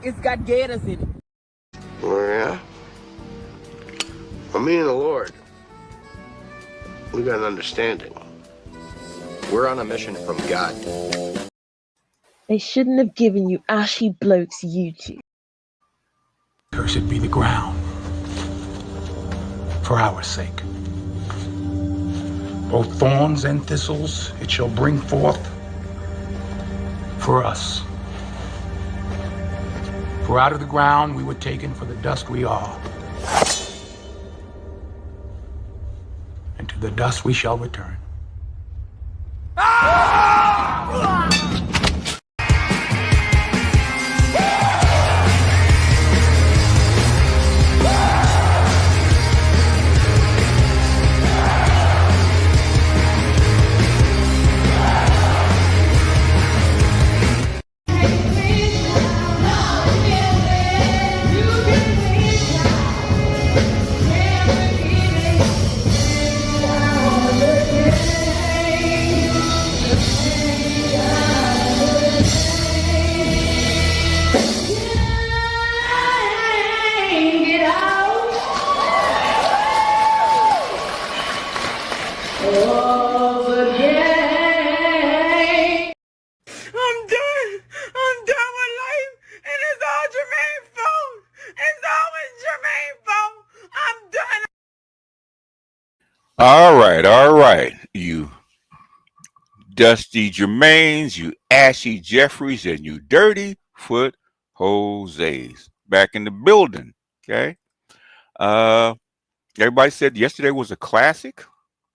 It's got gators in it. Oh, yeah? Well, me and the Lord, we got an understanding. We're on a mission from God. They shouldn't have given you ashy blokes YouTube. Cursed be the ground for our sake. Both thorns and thistles it shall bring forth for us. For out of the ground we were taken, for the dust we are. And to the dust we shall return. I'm done with life, and it's all Jermaine's fault. It's always Jermaine's fault. I'm done. All right. You Dusty Jermaines, you Ashy Jeffries, and you Dirty Foot Jose's back in the building. Okay. Everybody said yesterday was a classic.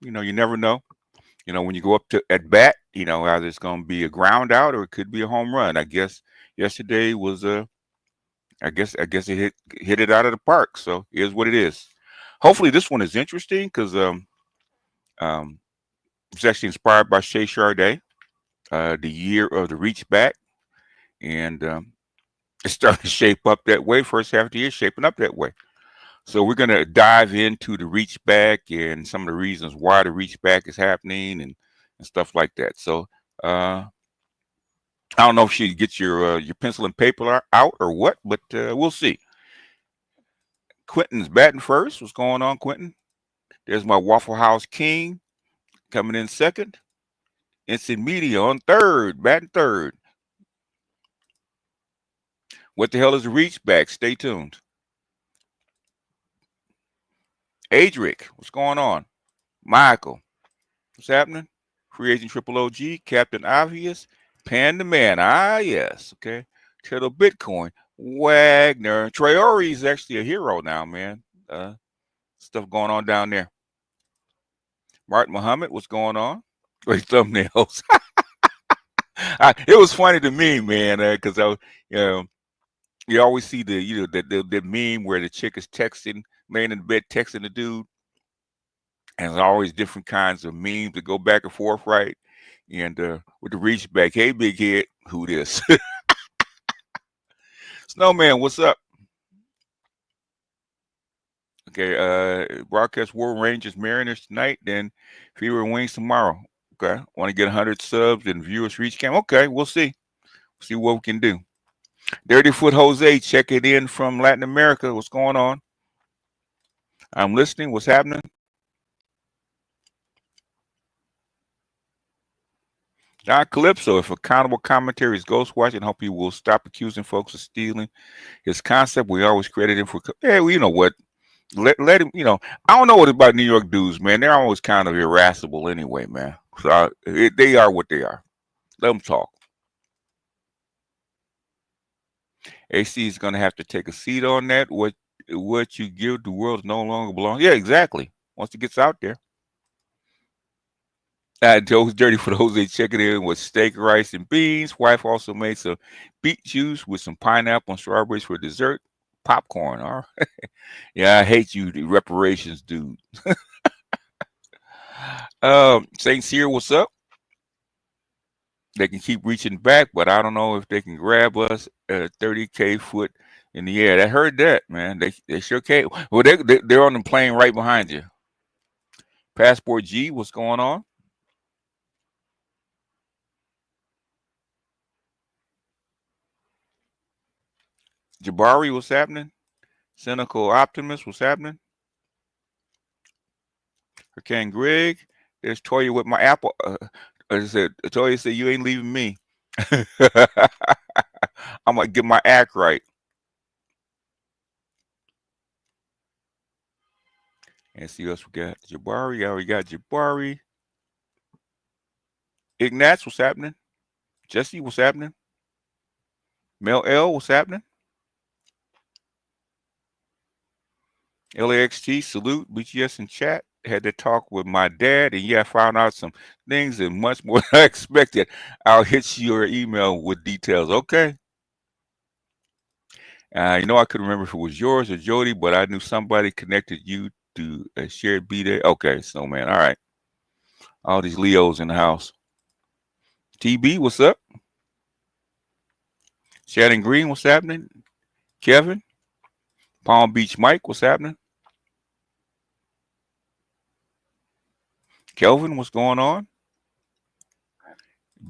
You know, you never know. You know, when you go up to at bat, you know, either it's going to be a ground out or it could be a home run. I guess yesterday was a. I guess it hit it out of the park. So it is what it is. Hopefully this one is interesting because it's actually inspired by Shay Sharday, the year of the Reachback, and it's starting to shape up that way. First half of the year shaping up that way. So we're going to dive into the Reachback and some of the reasons why the Reachback is happening and stuff like that. So I don't know if you get your pencil and paper out or what, but we'll see. Quentin's batting first. What's going on, Quentin? There's my Waffle House King coming in second. Instant Media on third, batting third. What the hell is a Reachback? Stay tuned. Adric, what's going on? Michael, what's happening? Free agent Triple OG, Captain Obvious, Panda Man. Ah, yes. Okay. Turtle Bitcoin, Wagner. Traore is actually a hero now, man. Stuff going on down there. Martin Muhammad, what's going on? Great thumbnails. It was funny to me, man, because you always see the meme where the chick is texting, laying in the bed texting the dude, and there's always different kinds of memes that go back and forth, right? And with the Reachback, hey big head, who this? Snowman, what's up? Okay, broadcast War Rangers Mariners tonight, then Fever and Wings tomorrow. Okay, want to get 100 subs and viewers reach cam. Okay, we'll see. See what we can do. Dirty Foot Jose checking in from Latin America. What's going on? I'm listening. What's happening? Don Calypso, if accountable commentary is ghostwatching, hope he will stop accusing folks of stealing his concept. We always credit him for. Hey, well, you know what? Let him. You know, I don't know what about New York dudes, man. They're always kind of irascible anyway, man. So they are what they are. Let them talk. AC is going to have to take a seat on that. What you give the world no longer belongs. Yeah, exactly. Once it gets out there. Joe's Dirty for the Jose checking in with steak, rice, and beans. Wife also made some beet juice with some pineapple and strawberries for dessert. Popcorn. All right. Yeah, I hate you, the reparations dude. St. Cyr, what's up? They can keep reaching back, but I don't know if they can grab us at 30K foot in the air. I heard that, man. They sure can't. Well, they're on the plane right behind you. Passport G, what's going on? Jabari, what's happening? Cynical Optimist, what's happening? Hurricane Greg, there's Toya with my apple. I said, Toya said, you ain't leaving me. I'm going to get my act right. And see what else we got. Jabari, I already got Jabari. Ignatz, what's happening? Jesse, what's happening? Mel L, what's happening? LAXT, salute, BGS in chat. Had to talk with my dad, and yeah, I found out some things and much more than I expected. I'll hit your email with details, okay? You know, I couldn't remember if it was yours or Jody, but I knew somebody connected you to a shared B-Day. Okay, Snowman, all right. All these Leos in the house. TB, what's up? Shannon Green, what's happening? Kevin? Palm Beach Mike, what's happening? Kelvin, what's going on?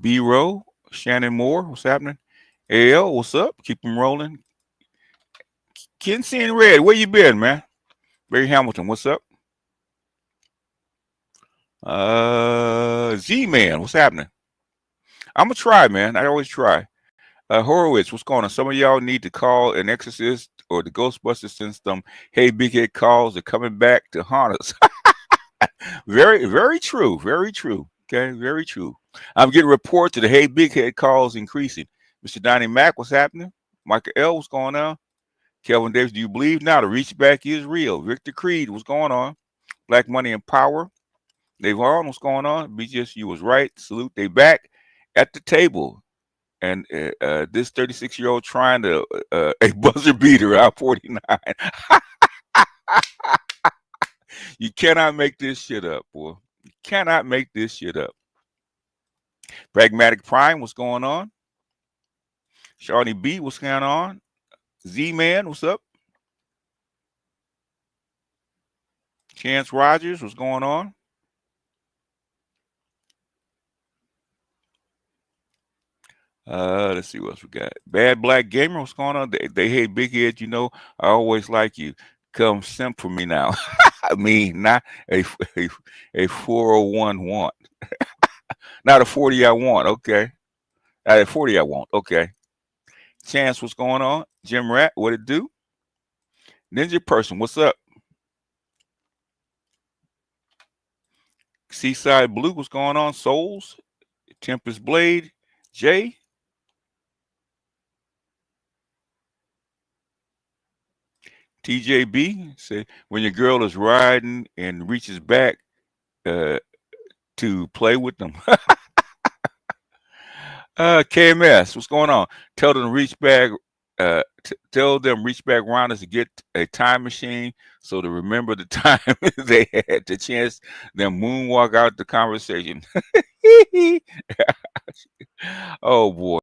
B-Row, Shannon Moore, what's happening? AL, what's up? Keep them rolling. Kinsey and Red, where you been, man? Barry Hamilton, what's up? Z-Man, what's happening? I'm going to try, man. I always try. Horowitz, what's going on? Some of y'all need to call an exorcist or the Ghostbusters since them hey big head calls are coming back to haunt us. Very, very true. Very true. Okay, very true. I'm getting reports of the hey big head calls increasing. Mr. Donnie Mack, what's happening? Michael L, what's going on? Kelvin Davis, do you believe now the reachback is real? Victor Creed, what's going on? Black Money and Power. Dave Harlan, what's going on? BGSU was right. Salute. They back at the table. And this 36-year-old trying to a buzzer beater out 49. You cannot make this shit up, boy. You cannot make this shit up. Pragmatic Prime, what's going on? Shawnee B, what's going on? Z-Man, what's up? Chance Rogers, what's going on? Let's see what else we got. Bad Black Gamer, what's going on? They hate big heads, you know. I always like you. Come simp for me now. I mean, not a 401 want. Not a 40 I want. Okay. Not a 40 I want. Okay. Chance, what's going on? Jim Rat, what it do? Ninja Person, what's up? Seaside Blue, what's going on? Souls, Tempest Blade, Jay. TJB say when your girl is riding and reaches back to play with them. KMS, what's going on? Tell them to reach back. Tell them reach back rounders to get a time machine so to remember the time they had the chance then moonwalk out the conversation. Oh boy.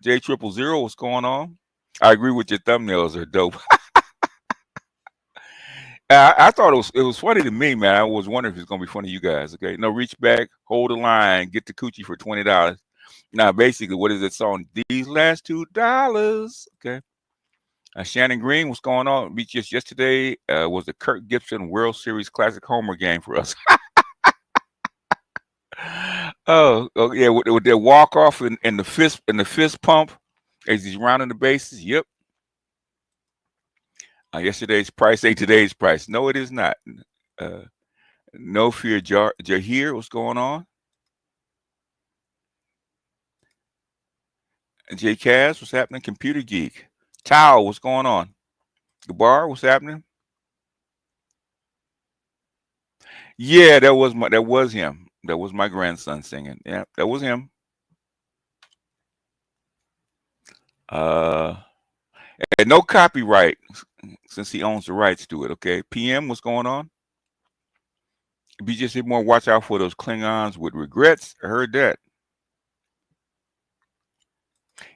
J000, what's going on? I agree with your thumbnails are dope. I thought it was funny to me, man. I was wondering if it's gonna be funny to you guys. Okay, no, reach back, hold the line, get the coochie for $20. Now, basically, what is that song? These last $2. Okay. Shannon Green, what's going on? Beat just yesterday was the Kirk Gibson World Series Classic Homer game for us. Oh yeah, with their walk off and the fist pump as he's rounding the bases. Yep. Yesterday's price ain't today's price. No, it is not. No fear, Jahir, what's going on? J Kaz, what's happening? Computer Geek. Tao, what's going on? Gabar, what's happening? Yeah, that was him. That was my grandson singing. Yeah, that was him. And no copyright since he owns the rights to it. Okay. PM, what's going on? Be just more watch out for those Klingons with regrets. I heard that.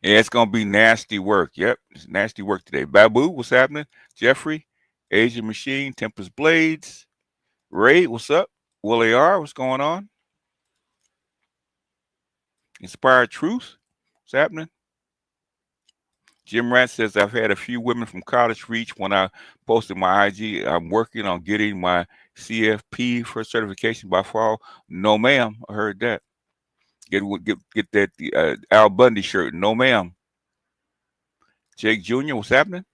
Yeah, it's gonna be nasty work. Yep, it's nasty work today. Babu, what's happening? Jeffrey, Asian Machine, Tempest Blades, Ray, what's up? Willie R, what's going on? Inspired Truth, what's happening? Jim Rant says, I've had a few women from college reach when I posted my IG. I'm working on getting my CFP for certification by fall. No, ma'am. I heard that. Get that Al Bundy shirt. No, ma'am. Jake Jr., what's happening?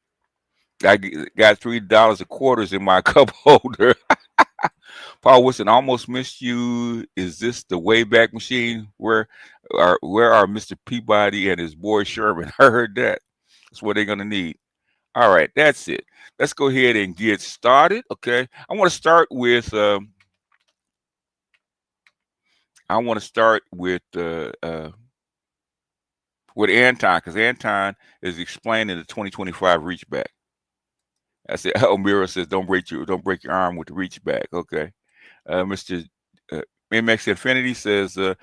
I got $3 of quarters in my cup holder. Paul Wilson, almost missed you. Is this the Wayback Machine? Where are Mr. Peabody and his boy Sherman? I heard that. That's what they're gonna need. All right, that's it. Let's go ahead and get started. Okay, I want to start with Anton, because Anton is explaining the 2025 Reachback. I said, Elmira says, don't break your arm with the Reachback. Okay, Mr. MX Infinity says, a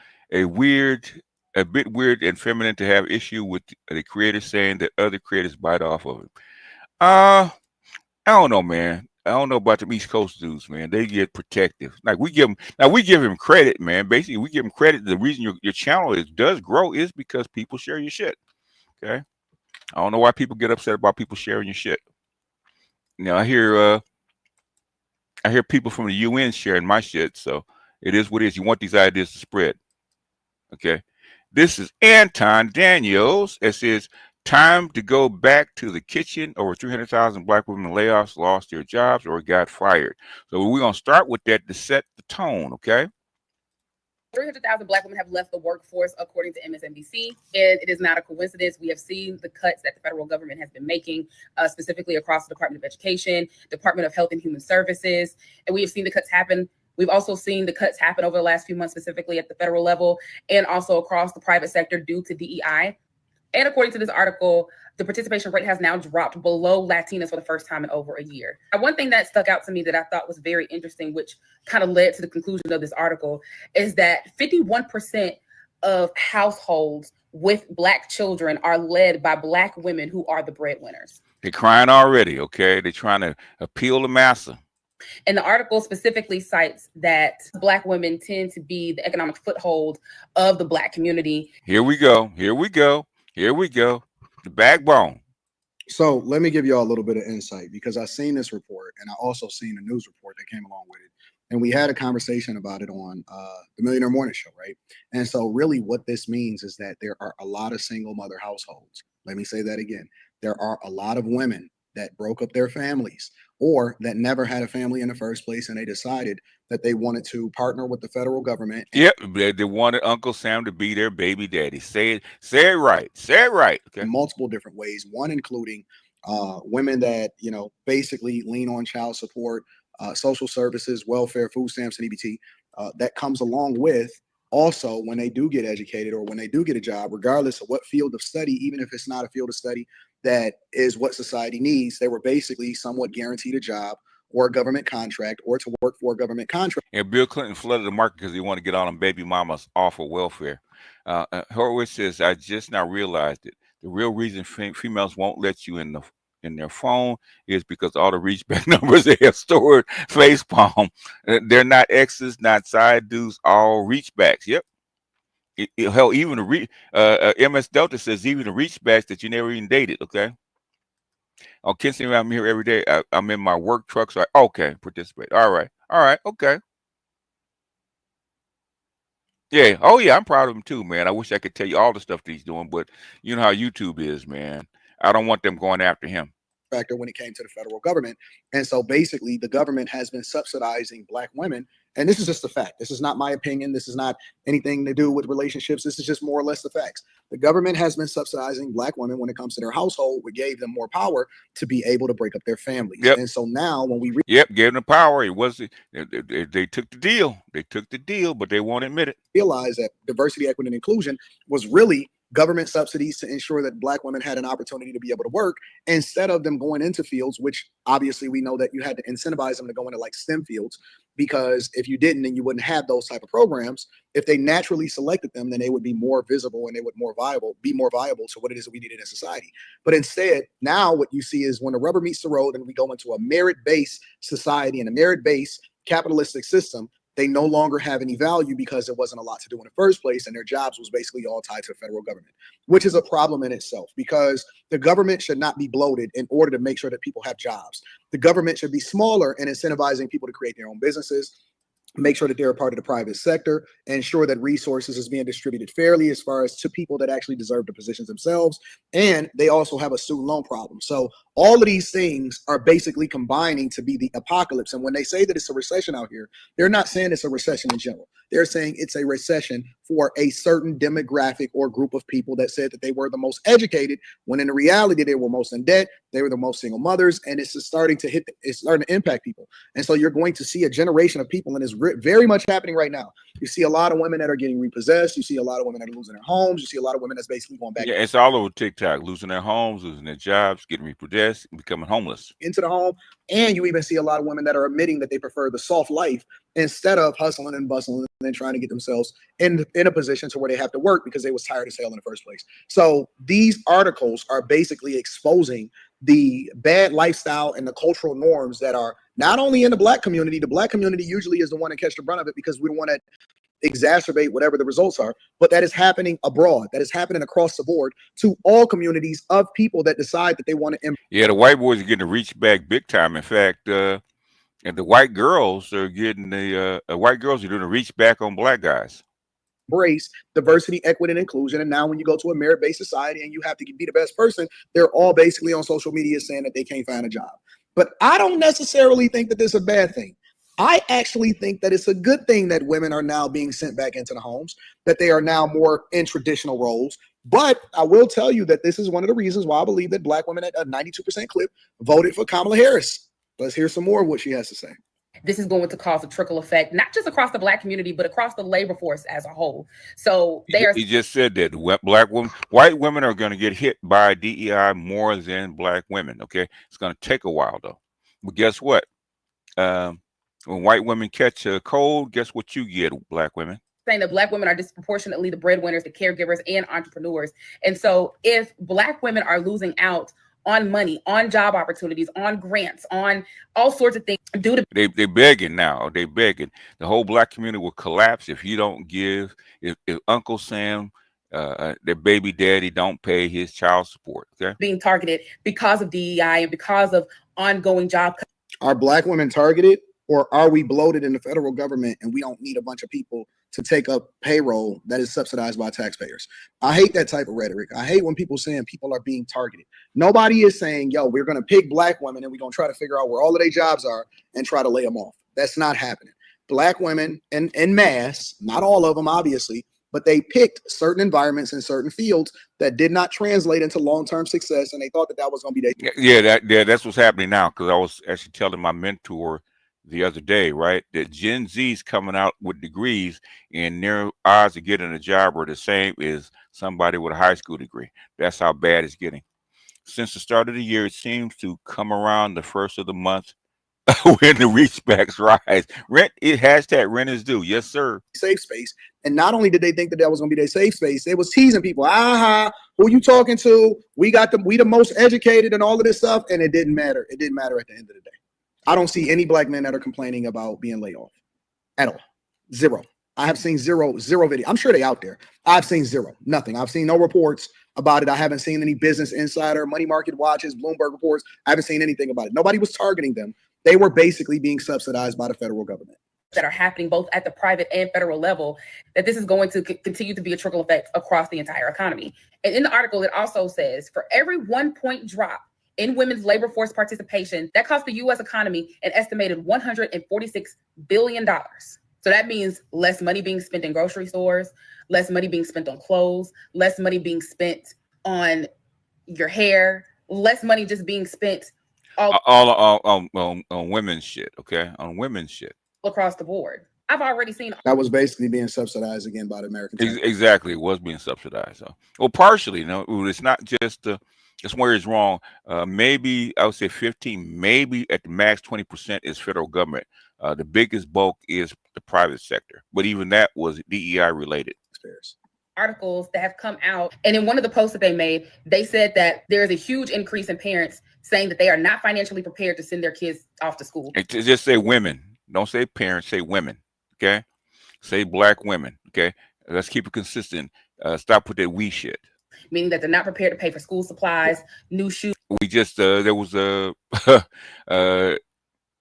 bit weird and feminine to have issue with the creator saying that other creators bite off of it. I don't know, man. I don't know about the East Coast dudes, man. They get protective. Like we give him credit, man. Basically, we give him credit. The reason your channel does grow is because people share your shit. Okay, I don't know why people get upset about people sharing your shit. Now I hear people from the UN sharing my shit, so it is what it is. You want these ideas to spread. Okay, this is Anton Daniels. It says, time to go back to the kitchen. Over 300,000 Black women in layoffs lost their jobs or got fired. So we're going to start with that to set the tone, okay? 300,000 Black women have left the workforce, according to MSNBC, and it is not a coincidence. We have seen the cuts that the federal government has been making, specifically across the Department of Education, Department of Health and Human Services, and we have seen the cuts happen. We've also seen the cuts happen over the last few months, specifically at the federal level and also across the private sector due to DEI. And according to this article, the participation rate has now dropped below Latinas for the first time in over a year. And one thing that stuck out to me that I thought was very interesting, which kind of led to the conclusion of this article, is that 51% of households with Black children are led by Black women who are the breadwinners. They're crying already, okay? They're trying to appeal to massa. And the article specifically cites that Black women tend to be the economic foothold of the Black community. Here we go. The backbone. So let me give you all a little bit of insight, because I've seen this report and I also seen a news report that came along with it. And we had a conversation about it on the Millionaire Morning Show, right? And so really what this means is that there are a lot of single mother households. Let me say that again. There are a lot of women that broke up their families or that never had a family in the first place, and they decided that they wanted to partner with the federal government. Yep, they wanted Uncle Sam to be their baby daddy. Say it right. Okay. In multiple different ways, one including women that, basically lean on child support, social services, welfare, food stamps, and EBT. That comes along with also when they do get educated or when they do get a job, regardless of what field of study, even if it's not a field of study that is what society needs, they were basically somewhat guaranteed a job or a government contract or to work for a government contract. And Bill Clinton flooded the market because he wanted to get all them baby mamas off of welfare. Horowitz says, I just now realized it. The real reason females won't let you in their phone is because all the reachback numbers they have stored facepalm. They're not exes, not side dudes, all reachbacks. Yep. Hell, even MS Delta says even the reachbacks that you never even dated. Okay. Oh, Kinsey, I'm here every day. I'm in my work truck, so okay, participate. All right, okay. Yeah, oh yeah, I'm proud of him too, man. I wish I could tell you all the stuff that he's doing, but you know how YouTube is, man. I don't want them going after him. Factor when it came to the federal government. And so basically the government has been subsidizing Black women. And this is just a fact. This is not my opinion. This is not anything to do with relationships. This is just more or less the facts. The government has been subsidizing Black women when it comes to their household, which gave them more power to be able to break up their families. Yep. And so now when we gave them the power, they took the deal. They took the deal, but they won't admit it. Realize that diversity, equity, and inclusion was really government subsidies to ensure that Black women had an opportunity to be able to work instead of them going into fields, which obviously we know that you had to incentivize them to go into like STEM fields, because if you didn't, then you wouldn't have those type of programs. If they naturally selected them, then they would be more visible and they would be more viable to what it is that we needed in society. But instead, now what you see is when the rubber meets the road and we go into a merit-based society and a merit-based capitalistic system, they no longer have any value because there wasn't a lot to do in the first place, and their jobs was basically all tied to the federal government, which is a problem in itself, because the government should not be bloated in order to make sure that people have jobs. The government should be smaller and incentivizing people to create their own businesses, make sure that they're a part of the private sector, ensure that resources is being distributed fairly as far as to people that actually deserve the positions themselves. And they also have a student loan problem. So all of these things are basically combining to be the apocalypse. And when they say that it's a recession out here, they're not saying it's a recession in general. They're saying it's a recession for a certain demographic or group of people that said that they were the most educated, when in reality they were most in debt, they were the most single mothers, and it's starting to impact people. And so you're going to see a generation of people, and it's very much happening right now. You see a lot of women that are getting repossessed. You see a lot of women that are losing their homes. You see a lot of women that's basically going back. Yeah, it's all over TikTok, losing their homes, losing their jobs, getting repossessed, and becoming homeless. Into the home. And you even see a lot of women that are admitting that they prefer the soft life instead of hustling and bustling and then trying to get themselves in a position to where they have to work because they was tired of sale in the first place. So these articles are basically exposing the bad lifestyle and the cultural norms that are not only in the Black community. The Black community usually is the one that catch the brunt of it because we don't want to exacerbate whatever the results are, but that is happening abroad. That is happening across the board to all communities of people that decide that they want to. Yeah, the white boys are getting to reach back big time. In fact, and the white girls are getting white girls are doing a reach back on Black guys. Embrace diversity, equity, and inclusion. And now when you go to a merit-based society and you have to be the best person, they're all basically on social media saying that they can't find a job. But I don't necessarily think that this is a bad thing. I actually think that it's a good thing that women are now being sent back into the homes, that they are now more in traditional roles. But I will tell you that this is one of the reasons why I believe that Black women at a 92% clip voted for Kamala Harris. Let's hear some more of what she has to say. This is going to cause a trickle effect, not just across the Black community, but across the labor force as a whole. So he just said that white women are going to get hit by DEI more than Black women. Okay, it's going to take a while though. But guess what? When white women catch a cold, guess what you get, Black women? Saying that Black women are disproportionately the breadwinners, the caregivers, and entrepreneurs. And so if Black women are losing out on money, on job opportunities, on grants, on all sorts of things, they begging now. They begging. The whole Black community will collapse if you don't give. If Uncle Sam, their baby daddy, don't pay his child support. Okay, being targeted because of DEI and because of ongoing job. Are Black women targeted? Or are we bloated in the federal government and we don't need a bunch of people to take up payroll that is subsidized by taxpayers? I hate that type of rhetoric. I hate when people saying people are being targeted. Nobody is saying, yo, we're going to pick Black women and we're going to try to figure out where all of their jobs are and try to lay them off. That's not happening. Black women in mass, not all of them, obviously, but they picked certain environments in certain fields that did not translate into long-term success. And they thought that was going to be their. That's what's happening now. Because I was actually telling my mentor the other day, right, that Gen Z's coming out with degrees and their odds of getting a job are the same as somebody with a high school degree. That's how bad it's getting. Since the start of the year, it seems to come around the first of the month when the reachbacks rise. Rent is due. Yes, sir. Safe space. And not only did they think that was going to be their safe space, they was teasing people. Who you talking to? We the most educated and all of this stuff. And it didn't matter. It didn't matter at the end of the day. I don't see any Black men that are complaining about being laid off at all. Zero. I have seen zero video. I'm sure they out there. I've seen zero, nothing. I've seen no reports about it. I haven't seen any Business Insider, Money Market Watches, Bloomberg reports. I haven't seen anything about it. Nobody was targeting them. They were basically being subsidized by the federal government. That are happening both at the private and federal level, that this is going to continue to be a trickle effect across the entire economy. And in the article, it also says for every 1 point drop in women's labor force participation, that cost the U.S. economy an estimated $146 billion. So that means less money being spent in grocery stores, less money being spent on clothes, less money being spent on your hair, less money just being spent on women's shit, okay? On women's shit. Across the board. I've already seen that was basically being subsidized again by the American. Exactly, it was being subsidized. So, well, partially. No, it's not just that's where it's wrong. Maybe I would say 15, maybe at the max 20% is federal government. The biggest bulk is the private sector, but even that was DEI related. Articles that have come out, and in one of the posts that they made, they said that there is a huge increase in parents saying that they are not financially prepared to send their kids off to school. And to just say women, don't say parents, say women. Okay, say black women. Okay, let's keep it consistent. Stop with that we shit. Meaning that they're not prepared to pay for school supplies, new shoes. We just there was a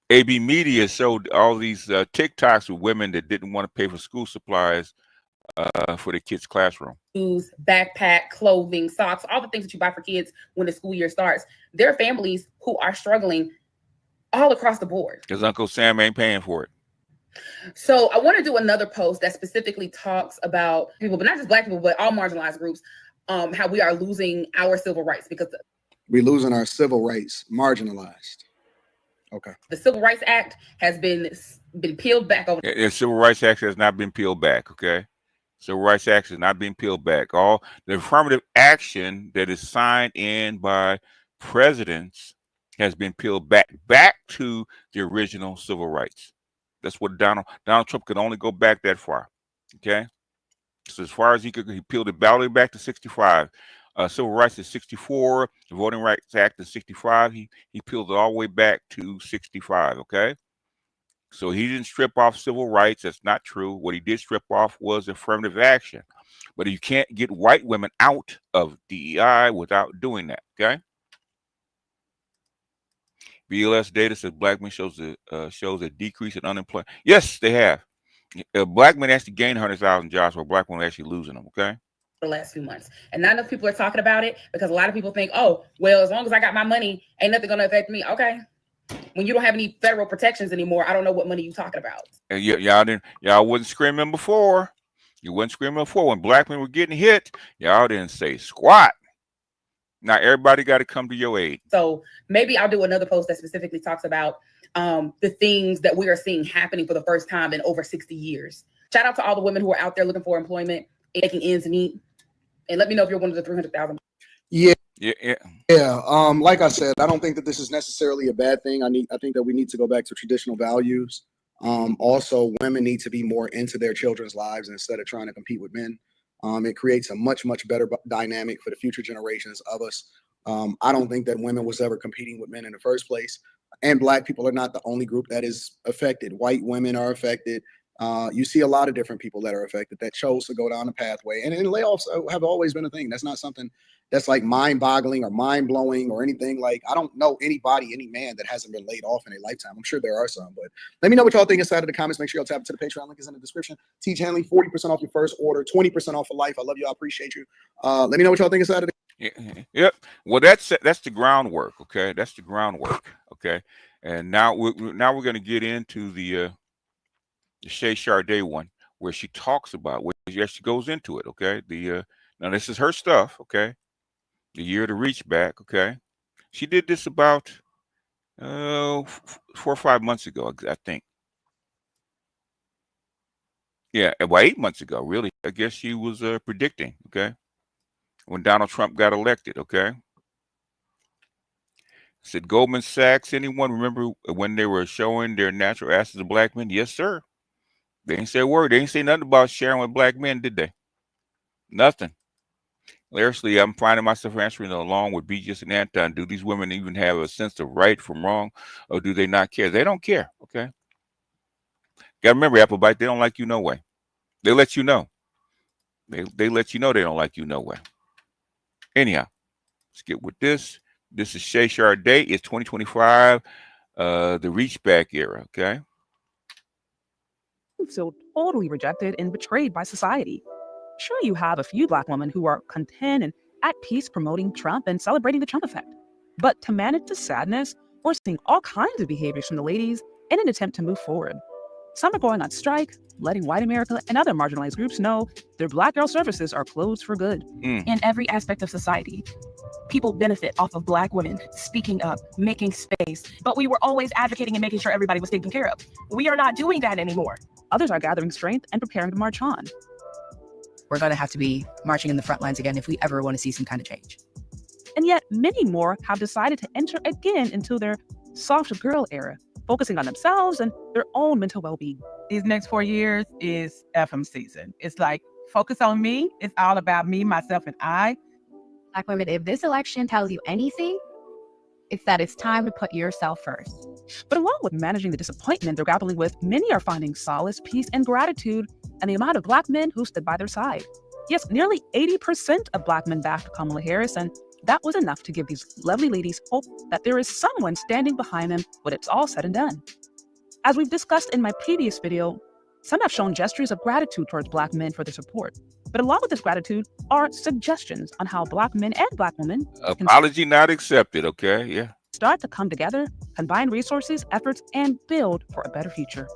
AB Media showed all these TikToks with women that didn't want to pay for school supplies for their kids' classroom. Backpack, clothing, socks, all the things that you buy for kids when the school year starts. There are families who are struggling all across the board. Because Uncle Sam ain't paying for it. So I want to do another post that specifically talks about people, but not just black people, but all marginalized groups, how we are losing our civil rights because we're losing our civil rights, marginalized. Okay. The Civil Rights Act has been peeled back over. The Civil Rights Act has not been peeled back. Okay. Civil Rights Act has not been peeled back. All the affirmative action that is signed in by presidents has been peeled back to the original civil rights. That's what Donald Trump could only go back that far. Okay. So as far as he could, he peeled it all the way back to 65. Civil rights is 64. The Voting Rights Act is 65. He peeled it all the way back to 65. Okay. So he didn't strip off civil rights. That's not true. What he did strip off was affirmative action. But you can't get white women out of DEI without doing that. Okay. BLS data says black men shows a decrease in unemployment. Yes, they have. Black men actually gained 100,000 jobs, while black women are actually losing them. Okay. The last few months, and not enough people are talking about it because a lot of people think, oh, well, as long as I got my money, ain't nothing gonna affect me. Okay. When you don't have any federal protections anymore, I don't know what money you're talking about. And y'all wasn't screaming before. You wasn't screaming before. When black men were getting hit, y'all didn't say squat. Now everybody got to come to your aid. So maybe I'll do another post that specifically talks about the things that we are seeing happening for the first time in over 60 years. Shout out to all the women who are out there looking for employment, making ends meet. And let me know if you're one of the 300,000. Yeah. Yeah. Like I said, I don't think that this is necessarily a bad thing. I think that we need to go back to traditional values. Also, women need to be more into their children's lives instead of trying to compete with men. It creates a much better dynamic for the future generations of us. I don't think that women was ever competing with men in the first place. And black people are not the only group that is affected. White women are affected. You see a lot of different people that are affected that chose to go down the pathway. And layoffs have always been a thing. That's not something that's like mind-boggling or mind-blowing or anything. Like, I don't know any man that hasn't been laid off in a lifetime. I'm sure there are some, but let me know what y'all think inside of the comments. Make sure y'all tap into the Patreon. Link is in the description. Teach Hanley, 40% off your first order, 20% off for life. I love you. I appreciate you. Let me know what y'all think inside of the Yep. Well, that's the groundwork. Okay. That's the groundwork. Okay. And now we're going to get into the Shay Sade one, where she talks about, she goes into it. Okay. Now this is her stuff. Okay. The year to Reachback. Okay. She did this about 4 or 5 months ago, I think. Yeah, about 8 months ago, really. I guess she was predicting. Okay. When Donald Trump got elected. Okay. Said Goldman Sachs, anyone remember when they were showing their natural assets to black men? Yes, sir. They didn't say a word. They didn't say nothing about sharing with black men, did they? Nothing. Largely, I'm finding myself answering along with Beatrice and Anton. Do these women even have a sense of right from wrong, or do they not care? They don't care. Okay. Got to remember, Applebite, they don't like you no way. They let you know. They let you know they don't like you no way. Anyhow, let's get with this. This is Shay Sade. It's 2025, the Reachback era. Okay. Feel totally rejected and betrayed by society. Sure, you have a few black women who are content and at peace promoting Trump and celebrating the Trump effect. But to manage the sadness, we're seeing all kinds of behaviors from the ladies in an attempt to move forward. Some are going on strike, letting white America and other marginalized groups know their black girl services are closed for good. In every aspect of society, people benefit off of black women speaking up, making space, but we were always advocating and making sure everybody was taken care of. We are not doing that anymore. Others are gathering strength and preparing to march on. We're going to have to be marching in the front lines again if we ever want to see some kind of change. And yet many more have decided to enter again into their soft girl era, focusing on themselves and their own mental well-being. These next 4 years is FM season. It's like, focus on me. It's all about me, myself, and I. Black women, if this election tells you anything, it's that it's time to put yourself first. But along with managing the disappointment they're grappling with, many are finding solace, peace, and gratitude in the amount of Black men who stood by their side. Yes, nearly 80% of Black men backed Kamala Harris, and that was enough to give these lovely ladies hope that there is someone standing behind them when it's all said and done. As we've discussed in my previous video, some have shown gestures of gratitude towards Black men for their support. But along with this gratitude are suggestions on how Black men and Black women Apology not accepted, okay? Yeah. start to come together, combine resources, efforts, and build for a better future.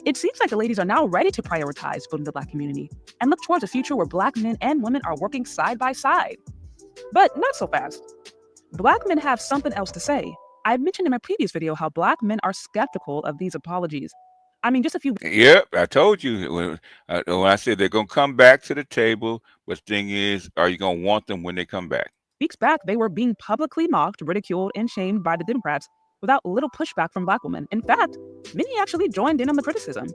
It seems like the ladies are now ready to prioritize building the Black community and look towards a future where Black men and women are working side by side. But not so fast. Black men have something else to say. I mentioned in my previous video how Black men are skeptical of these apologies. I mean, just a few. Yep, I told you when I said they're going to come back to the table. But the thing is, are you going to want them when they come back? Weeks back, they were being publicly mocked, ridiculed, and shamed by the Democrats without little pushback from Black women. In fact, many actually joined in on the criticism.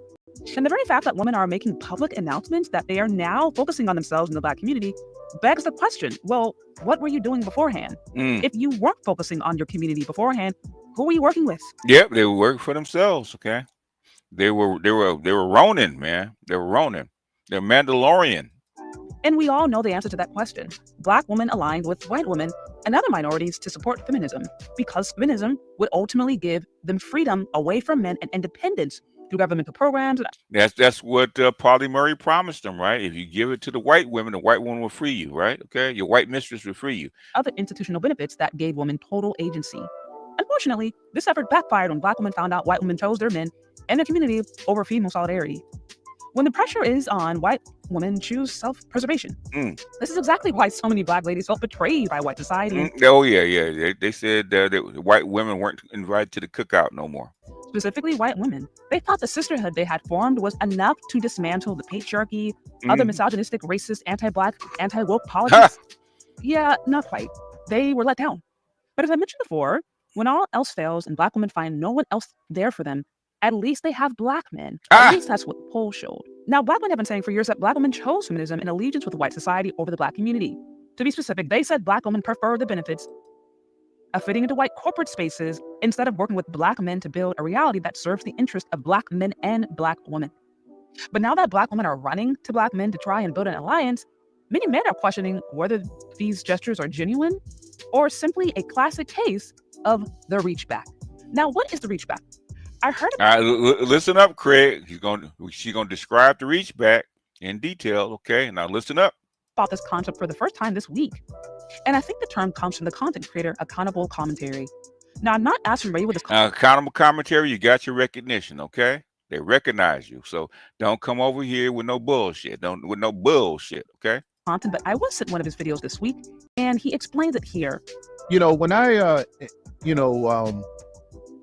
And the very fact that women are making public announcements that they are now focusing on themselves in the Black community begs the question, well, what were you doing beforehand? If you weren't focusing on your community beforehand, who were you working with? Yep, they were working for themselves, okay? They were Ronin, man. They were Ronin. They're Mandalorian. And we all know the answer to that question. Black women aligned with white women and other minorities to support feminism, because feminism would ultimately give them freedom away from men and independence through governmental programs. That's what Pauli Murray promised them, right? If you give it to the white women will free you, right? Okay, your white mistress will free you. Other institutional benefits that gave women total agency. Unfortunately, this effort backfired when Black women found out white women chose their men and their community over female solidarity. When the pressure is on, white women choose self-preservation. This is exactly why so many Black ladies felt betrayed by white society. Oh, yeah. They said that white women weren't invited to the cookout no more. Specifically white women. They thought the sisterhood they had formed was enough to dismantle the patriarchy, other misogynistic, racist, anti-Black, anti-woke politics. Yeah, not quite. They were let down. But as I mentioned before, when all else fails and Black women find no one else there for them, at least they have Black men. At least that's what the poll showed. Now, Black men have been saying for years that Black women chose feminism in allegiance with white society over the Black community. To be specific, they said Black women prefer the benefits of fitting into white corporate spaces instead of working with Black men to build a reality that serves the interest of Black men and Black women. But now that Black women are running to Black men to try and build an alliance, many men are questioning whether these gestures are genuine or simply a classic case of the reachback. Now, what is the reachback? I heard about listen up, Craig. She's gonna describe the reachback in detail. Okay, now listen up. About this concept for the first time this week. And I think the term comes from the content creator Accountable Commentary. Now, I'm not as familiar with this. Accountable Commentary, you got your recognition, okay? They recognize you. So don't come over here with no bullshit. With no bullshit, okay? Content, but I was sent one of his videos this week, and he explains it here. You know, when I,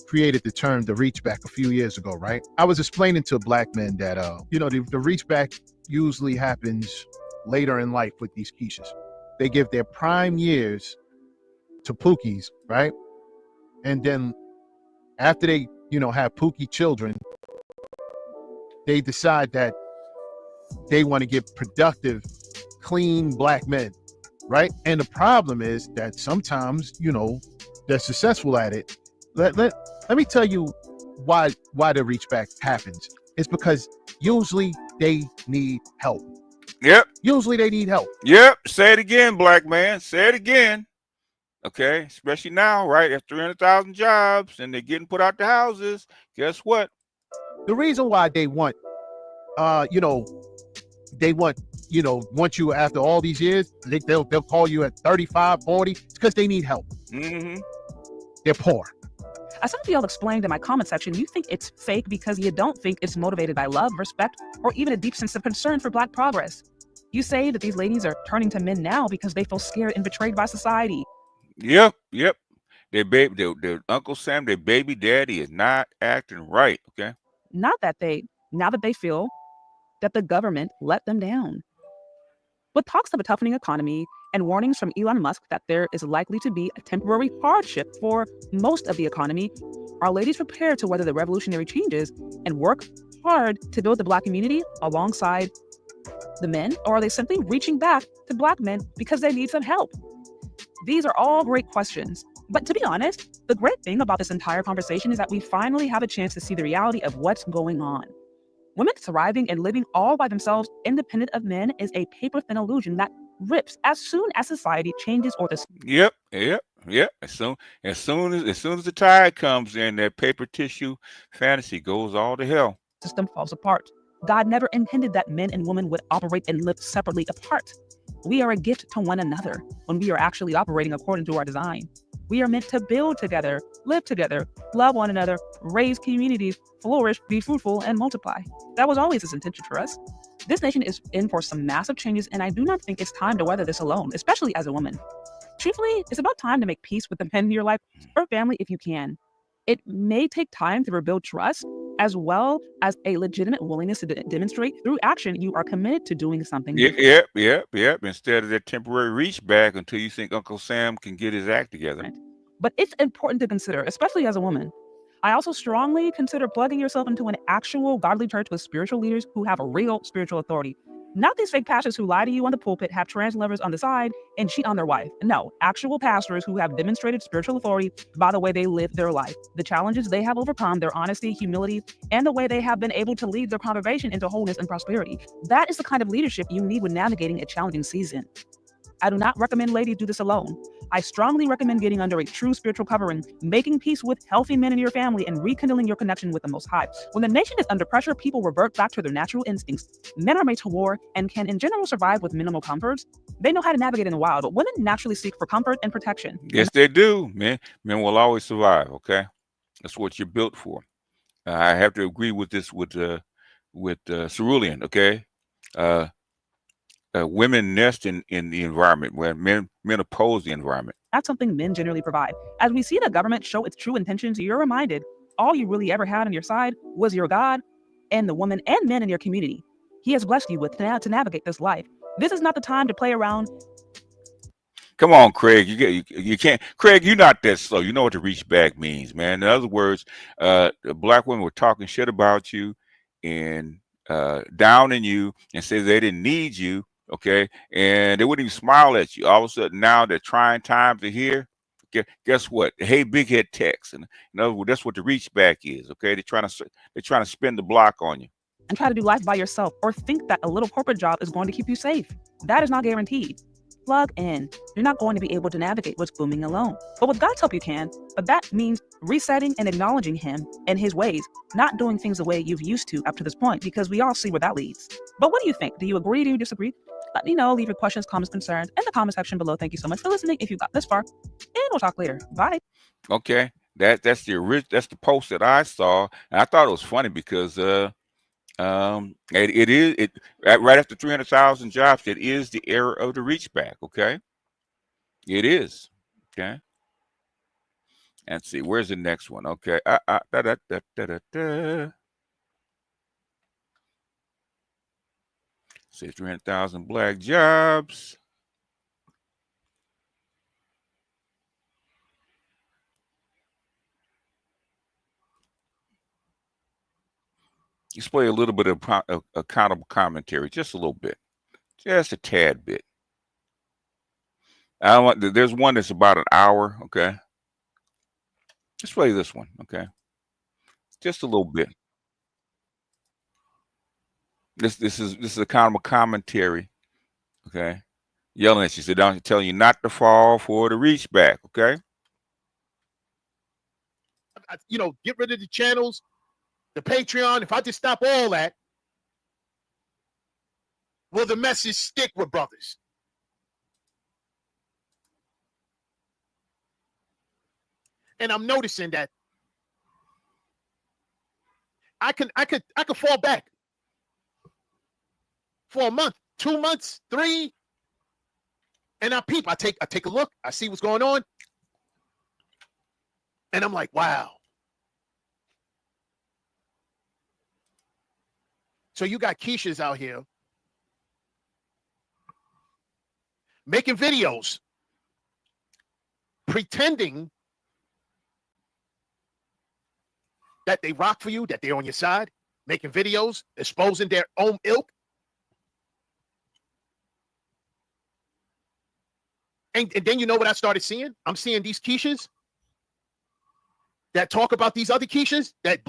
created the term the reachback a few years ago, right? I was explaining to Black men that, the reachback usually happens later in life with these Keishas. They give their prime years to Pookies, right? And then after they, have Pookie children, they decide that they want to get productive, clean Black men, right? And the problem is that sometimes, they're successful at it. Let me tell you why the reachback happens. It's because usually they need help. Yep. Usually they need help. Yep. Say it again, Black man. Say it again. Okay. Especially now, right? There's 300,000 jobs and they're getting put out the houses. Guess what? The reason why they want, want you after all these years, they'll call you at 35, 40. It's because they need help. They're poor. As some of y'all explained in my comment section, you think it's fake because you don't think it's motivated by love, respect, or even a deep sense of concern for Black progress. You say that these ladies are turning to men now because they feel scared and betrayed by society. Yep. Their Uncle Sam, their baby daddy is not acting right, okay? Now that they feel that the government let them down. With talks of a toughening economy and warnings from Elon Musk that there is likely to be a temporary hardship for most of the economy, are ladies prepared to weather the revolutionary changes and work hard to build the Black community alongside the men, or are they simply reaching back to Black men because they need some help? These are all great questions, But to be honest, the great thing about this entire conversation is that we finally have a chance to see the reality of what's going on. Women thriving and living all by themselves, independent of men, is a paper-thin illusion that rips as soon as society changes or the Yep. As soon as the tide comes in, that paper tissue fantasy goes all to hell. system falls apart. God never intended that men and women would operate and live separately apart. We are a gift to one another when we are actually operating according to our design. We are meant to build together, live together, love one another, raise communities, flourish, be fruitful, and multiply. That was always His intention for us. This nation is in for some massive changes, and I do not think it's time to weather this alone, especially as a woman. Truthfully, it's about time to make peace with the men in your life or family if you can. It may take time to rebuild trust, as well as a legitimate willingness to demonstrate through action you are committed to doing something different. Yep. Instead of that temporary reach back until you think Uncle Sam can get his act together. But it's important to consider, especially as a woman. I also strongly consider plugging yourself into an actual godly church with spiritual leaders who have a real spiritual authority. Not these fake pastors who lie to you on the pulpit, have trans lovers on the side, and cheat on their wife. No, actual pastors who have demonstrated spiritual authority by the way they live their life, the challenges they have overcome, their honesty, humility, and the way they have been able to lead their congregation into wholeness and prosperity. That is the kind of leadership you need when navigating a challenging season. I do not recommend ladies do this alone. I strongly recommend getting under a true spiritual covering, making peace with healthy men in your family, and rekindling your connection with the Most High. When the nation is under pressure, people revert back to their natural instincts. Men are made to war and can in general survive with minimal comforts. They know how to navigate in the wild, but women naturally seek for comfort and protection. Yes, they do, man. Men will always survive, okay? That's what you're built for. I have to agree with this with Cerulean, okay? Women nest in the environment where men oppose the environment. That's something men generally provide. As we see the government show its true intentions, you're reminded all you really ever had on your side was your God and the woman and men in your community. He has blessed you with to navigate this life. This is not the time to play around. Come on, Craig. You can't. Craig, you're not that slow. You know what the reach back means, man. In other words, black women were talking shit about you and downing you and say they didn't need you. Okay, and they wouldn't even smile at you. All of a sudden, now they're trying times are here. Guess what? Hey, big head text, and in other words, that's what the reach back is. Okay, they're trying to spin the block on you and try to do life by yourself, or think that a little corporate job is going to keep you safe. That is not guaranteed. Plug in. You're not going to be able to navigate what's booming alone. But with God's help, you can. But that means resetting and acknowledging Him and His ways, not doing things the way you've used to up to this point, because we all see where that leads. But what do you think? Do you agree? Do you disagree? Let me know. Leave your questions, comments, concerns in the comment section below. Thank you so much for listening if you got this far, and we'll talk later. Bye. Okay, that's the post that I saw, and I thought it was funny because it is right after 300,000 jobs. It is the era of the reach back. Okay, it is. Okay, and see where's the next one. Okay, say 300,000 black jobs. Let's play a little bit of accountable commentary, just a little bit, just a tad bit. There's one that's about an hour. Okay, let's play this one. Okay, just a little bit. This is accountable commentary. Okay, yelling at you, so don't telling you not to fall for the reach back. Okay, get rid of the channels, the Patreon. If I just stop all that, will the message stick with brothers? And I'm noticing that I could fall back for a month, 2 months, 3, and I peep. I take a look. I see what's going on, and I'm like, wow. So you got Keishas out here making videos, pretending that they rock for you, that they're on your side, making videos, exposing their own ilk. And then you know what I started seeing? I'm seeing these Keishas that talk about these other Keishas that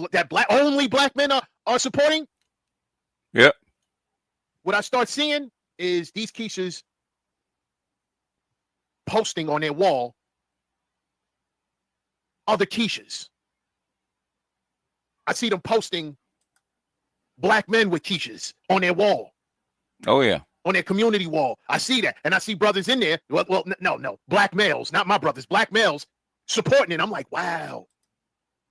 only black men are supporting. Yep. What I start seeing is these Keishas posting on their wall other Keishas. I see them posting black men with Keishas on their wall. Oh, yeah. On their community wall. I see that. And I see brothers in there. Well, no. Black males, not my brothers. Black males supporting it. I'm like, wow.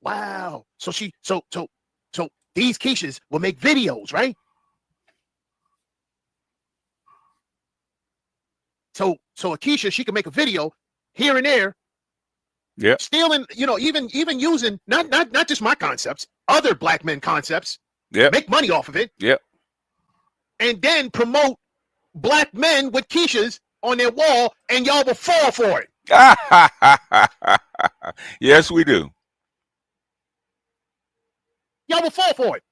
Wow. So these Keishas will make videos, right? So a Keisha, she can make a video here and there. Yeah. Stealing, even using not just my concepts, other black men concepts. Yeah. Make money off of it. Yeah. And then promote black men with Keishas on their wall, and y'all will fall for it. Yes, we do. Y'all will fall for it.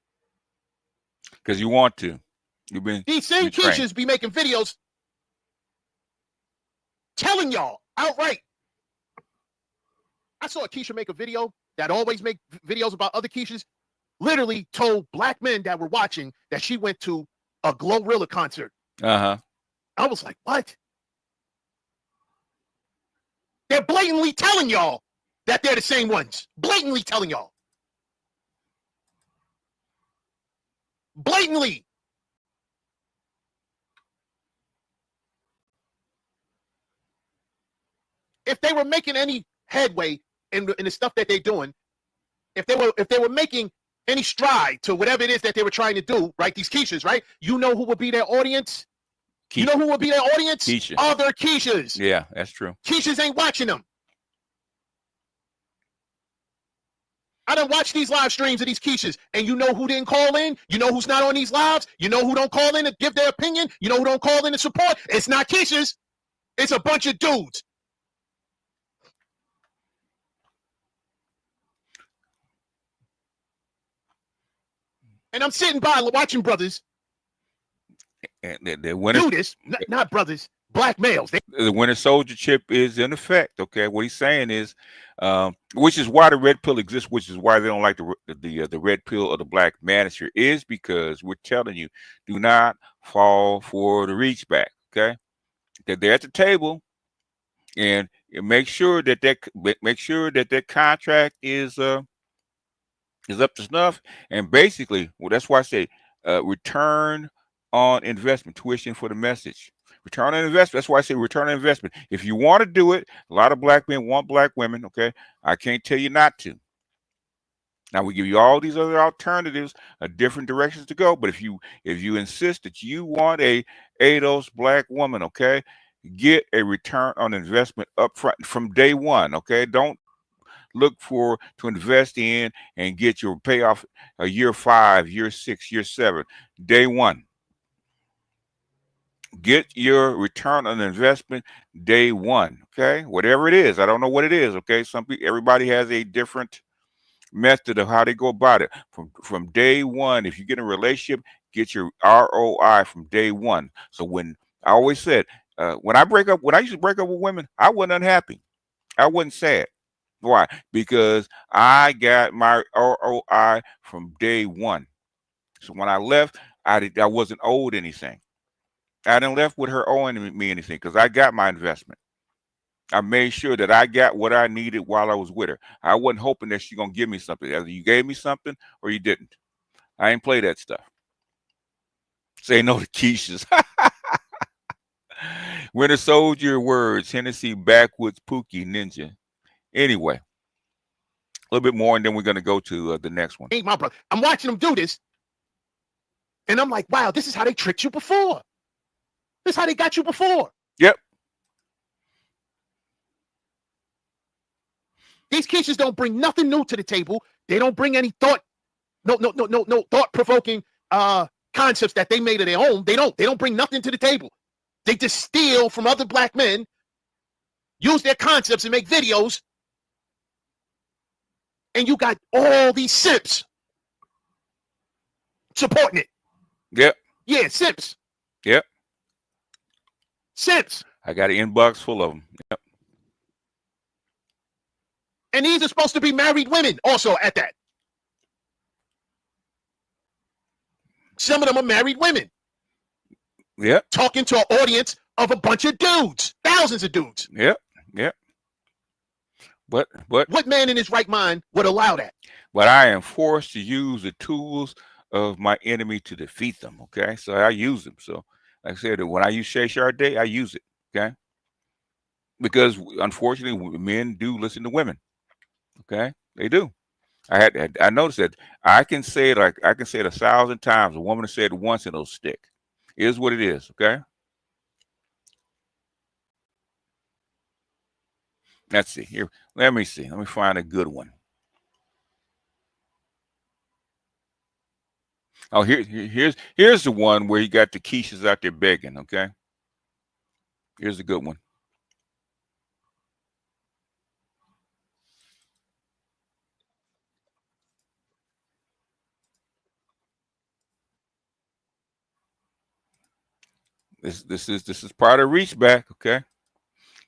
Because you want to. These same Keishas be making videos telling y'all outright. I saw a Keisha make a video that always make videos about other Keishas. Literally told black men that were watching that she went to a Glorilla concert. Uh-huh. I was like, what? They're blatantly telling y'all that they're the same ones. Blatantly telling y'all. Blatantly. If they were making any headway in the stuff that they're doing, if they were making any stride to whatever it is that they were trying to do, right? These Keishas, right? You know who would be their audience? Keisha. You know who would be their audience? Keisha. Other Keishas. Yeah, that's true. Keishas ain't watching them. I done watched these live streams of these Keishas, and you know who didn't call in? You know who's not on these lives? You know who don't call in to give their opinion? You know who don't call in to support? It's not Keishas. It's a bunch of dudes. And I'm sitting by watching brothers do this, not brothers, black males. The winter soldier chip is in effect. Okay, what he's saying is, which is why the red pill exists, which is why they don't like the red pill or the black manosphere, is because we're telling you, do not fall for the reach back. Okay, that they're at the table, and make sure that that contract is up to snuff. And basically, well, that's why I say return on investment, tuition for the message. Return on investment. That's why I say return on investment. If you want to do it, a lot of black men want black women. Okay, I can't tell you not to. Now we give you all these other alternatives, different directions to go. But if you insist that you want a ADOS black woman, okay, get a return on investment up front from day one. Okay, don't look to invest in and get your payoff year 5, year 6, year 7, day one. Get your return on investment day one. Okay, whatever it is, I don't know what it is. Okay, everybody has a different method of how they go about it. From day one, if you get in a relationship, get your ROI from day one. So when I always said, when I used to break up with women, I wasn't unhappy. I wasn't sad. Why? Because I got my ROI from day one. So when I left, I wasn't owed anything. I didn't left with her owing me anything because I got my investment. I made sure that I got what I needed while I was with her. I wasn't hoping that she's going to give me something. Either you gave me something or you didn't. I ain't play that stuff. Say no to Keishas. Winter Soldier words, Hennessy, Backwoods, Pookie, Ninja. Anyway, a little bit more, and then we're going to go to the next one. Ain't my brother. I'm watching them do this, and I'm like, wow, this is how they tricked you before. This is how they got you before. Yep. These Keishas don't bring nothing new to the table. They don't bring any thought, no thought-provoking concepts that they made of their own. They don't bring nothing to the table. They just steal from other black men, use their concepts and make videos. And you got all these simps supporting it. Yep. Yeah, simps. Yep. Simps. I got an inbox full of them. Yep. And these are supposed to be married women also at that. Some of them are married women. Yep. Talking to an audience of a bunch of dudes, thousands of dudes. Yep. Yep. But what man in his right mind would allow that? But I am forced to use the tools of my enemy to defeat them. Okay, so I use them. So like I said, when I use Shay Sharday, I use it. Okay, because unfortunately, men do listen to women. Okay, they do. I noticed that I can say it 1,000 times. A woman has said it once and it'll stick. It is what it is. Okay. Let's see here. Let me see. Let me find a good one. Oh, here's the one where you got the Keishas out there begging. Okay. Here's a good one. This is part of Reachback. Okay.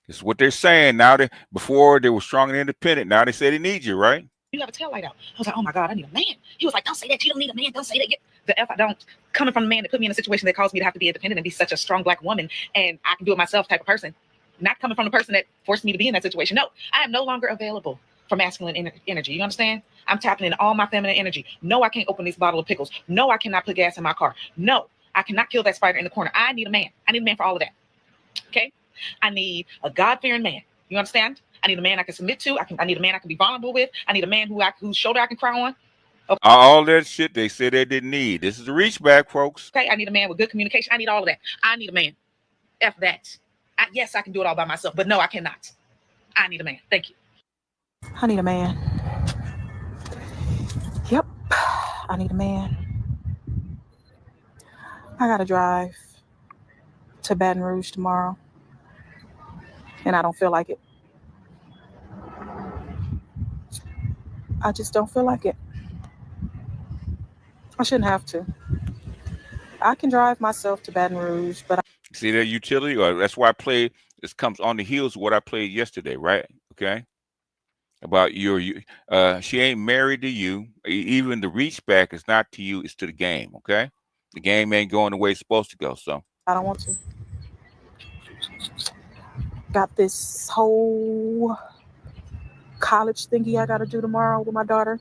This is what they're saying now. Before they were strong and independent. Now they say they need you, right? You have a tail light out. I was like, oh my God, I need a man. He was like, don't say that. You don't need a man. Don't say that. The F I don't. Coming from a man that put me in a situation that caused me to have to be independent and be such a strong Black woman and I can do it myself type of person. Not coming from the person that forced me to be in that situation. No, I am no longer available for masculine energy. You understand? I'm tapping in all my feminine energy. No, I can't open this bottle of pickles. No, I cannot put gas in my car. No, I cannot kill that spider in the corner. I need a man. I need a man for all of that. Okay? I need a God-fearing man. You understand? I need a man I can submit to. I need a man I can be vulnerable with. I need a man whose shoulder I can cry on. Okay. All that shit they said they didn't need. This is the Reachback, folks. Okay, I need a man with good communication. I need all of that. I need a man. F that. Yes, I can do it all by myself, but no, I cannot. I need a man. Thank you. I need a man. Yep, I need a man. I gotta drive to Baton Rouge tomorrow, and I don't feel like it. I just don't feel like it. I shouldn't have to. I can drive myself to Baton Rouge, but see that utility? Or that's why I played. This comes on the heels of what I played yesterday, right? Okay. About she ain't married to you. Even the Reachback is not to you. It's to the game. Okay. The game ain't going the way it's supposed to go. So I don't want to. Got this whole college thingy I got to do tomorrow with my daughter.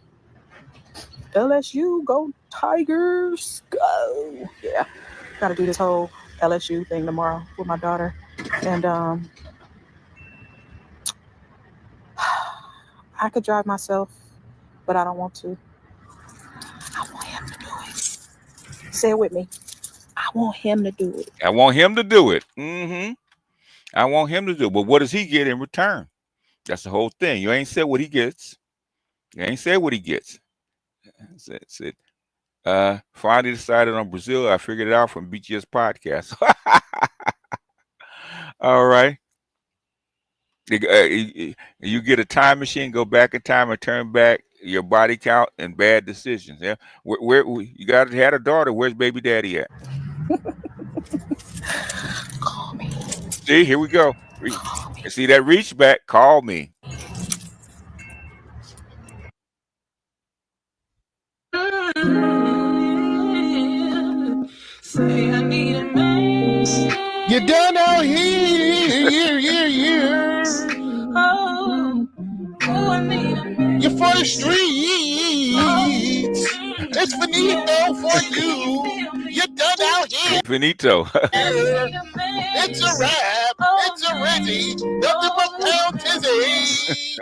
LSU, go Tigers, go. Yeah, got to do this whole LSU thing tomorrow with my daughter. And I could drive myself, but I don't want to. I want him to do it. Say it with me. I want him to do it. I want him to do it. I want him to do it. But what does he get in return? That's the whole thing. You ain't said what he gets. You ain't said what he gets. That's it. Finally decided on Brazil. I figured it out from BGS podcast. All right. You get a time machine, go back in time and turn back your body count and bad decisions. Yeah. Where you had a daughter. Where's baby daddy at? Call me. See, here we go. See that Reachback? Call me. Say I need a man. You done out here. Oh, I need a man. You're for the streets. It's finito for you. You're done out here. Finito. It's a rap. It's a Reggie. Nothing but pound tizzy.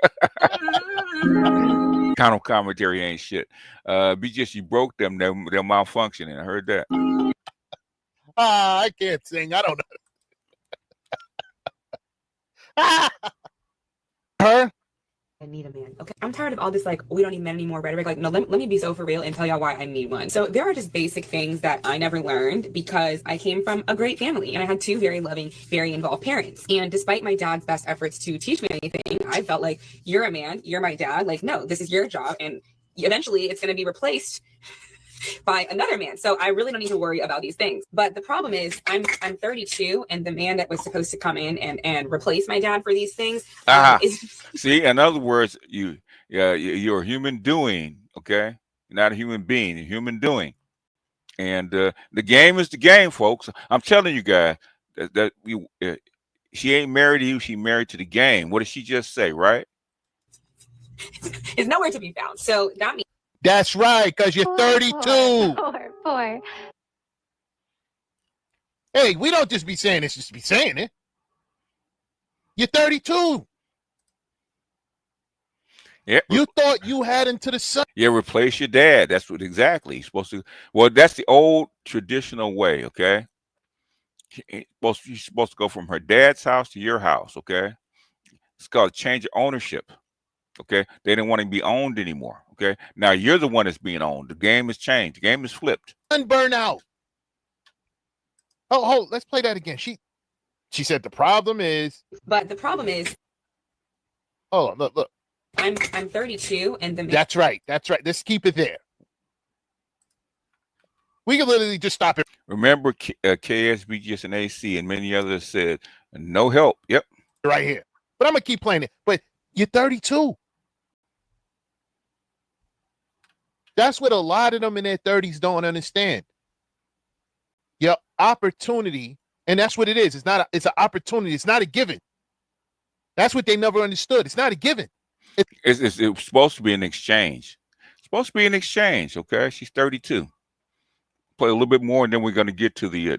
Kind of commentary ain't shit. BGS, you broke them. They're malfunctioning. I heard that. I can't sing. I don't know. Her? I need a man. Okay. I'm tired of all this, like, we don't need men anymore rhetoric. Like, no, let me be so for real and tell y'all why I need one. So there are just basic things that I never learned because I came from a great family and I had two very loving, very involved parents. And despite my dad's best efforts to teach me anything, I felt like, you're a man, you're my dad. Like, no, this is your job. And eventually it's going to be replaced by another man. So I really don't need to worry about these things. But the problem is I'm 32, and the man that was supposed to come in and replace my dad for these things is See, in other words, you're a human doing, okay? You're not a human being, you're a human doing. And the game is the game, folks. I'm telling you guys that she ain't married to you, she married to the game. What did she just say, right? is nowhere to be found. So that means That's right, because you're 32. Poor. Hey, we don't just be saying this just to be saying it. You're 32. Yeah. You thought you had into the sun. Yeah, replace your dad. That's what exactly you're supposed to. Well, that's the old traditional way, okay? You're supposed to go from her dad's house to your house, okay? It's called change of ownership, okay? They didn't want to be owned anymore, okay? Now you're the one that's being owned. The game has changed. The game is flipped. Burnout. Oh, let's play that again. She said the problem is. But the problem is. Oh, look. I'm 32, and the. That's right. Let's keep it there. We can literally just stop it. Remember, KSBGS and AC and many others said no help. Yep. Right here. But I'm gonna keep playing it. But you're 32. That's what a lot of them in their 30s don't understand. Your opportunity, and that's what it is. It's an opportunity. It's not a given. That's what they never understood. It's not a given. It's supposed to be an exchange. It's supposed to be an exchange, okay? She's 32. Play a little bit more, and then we're going to get to the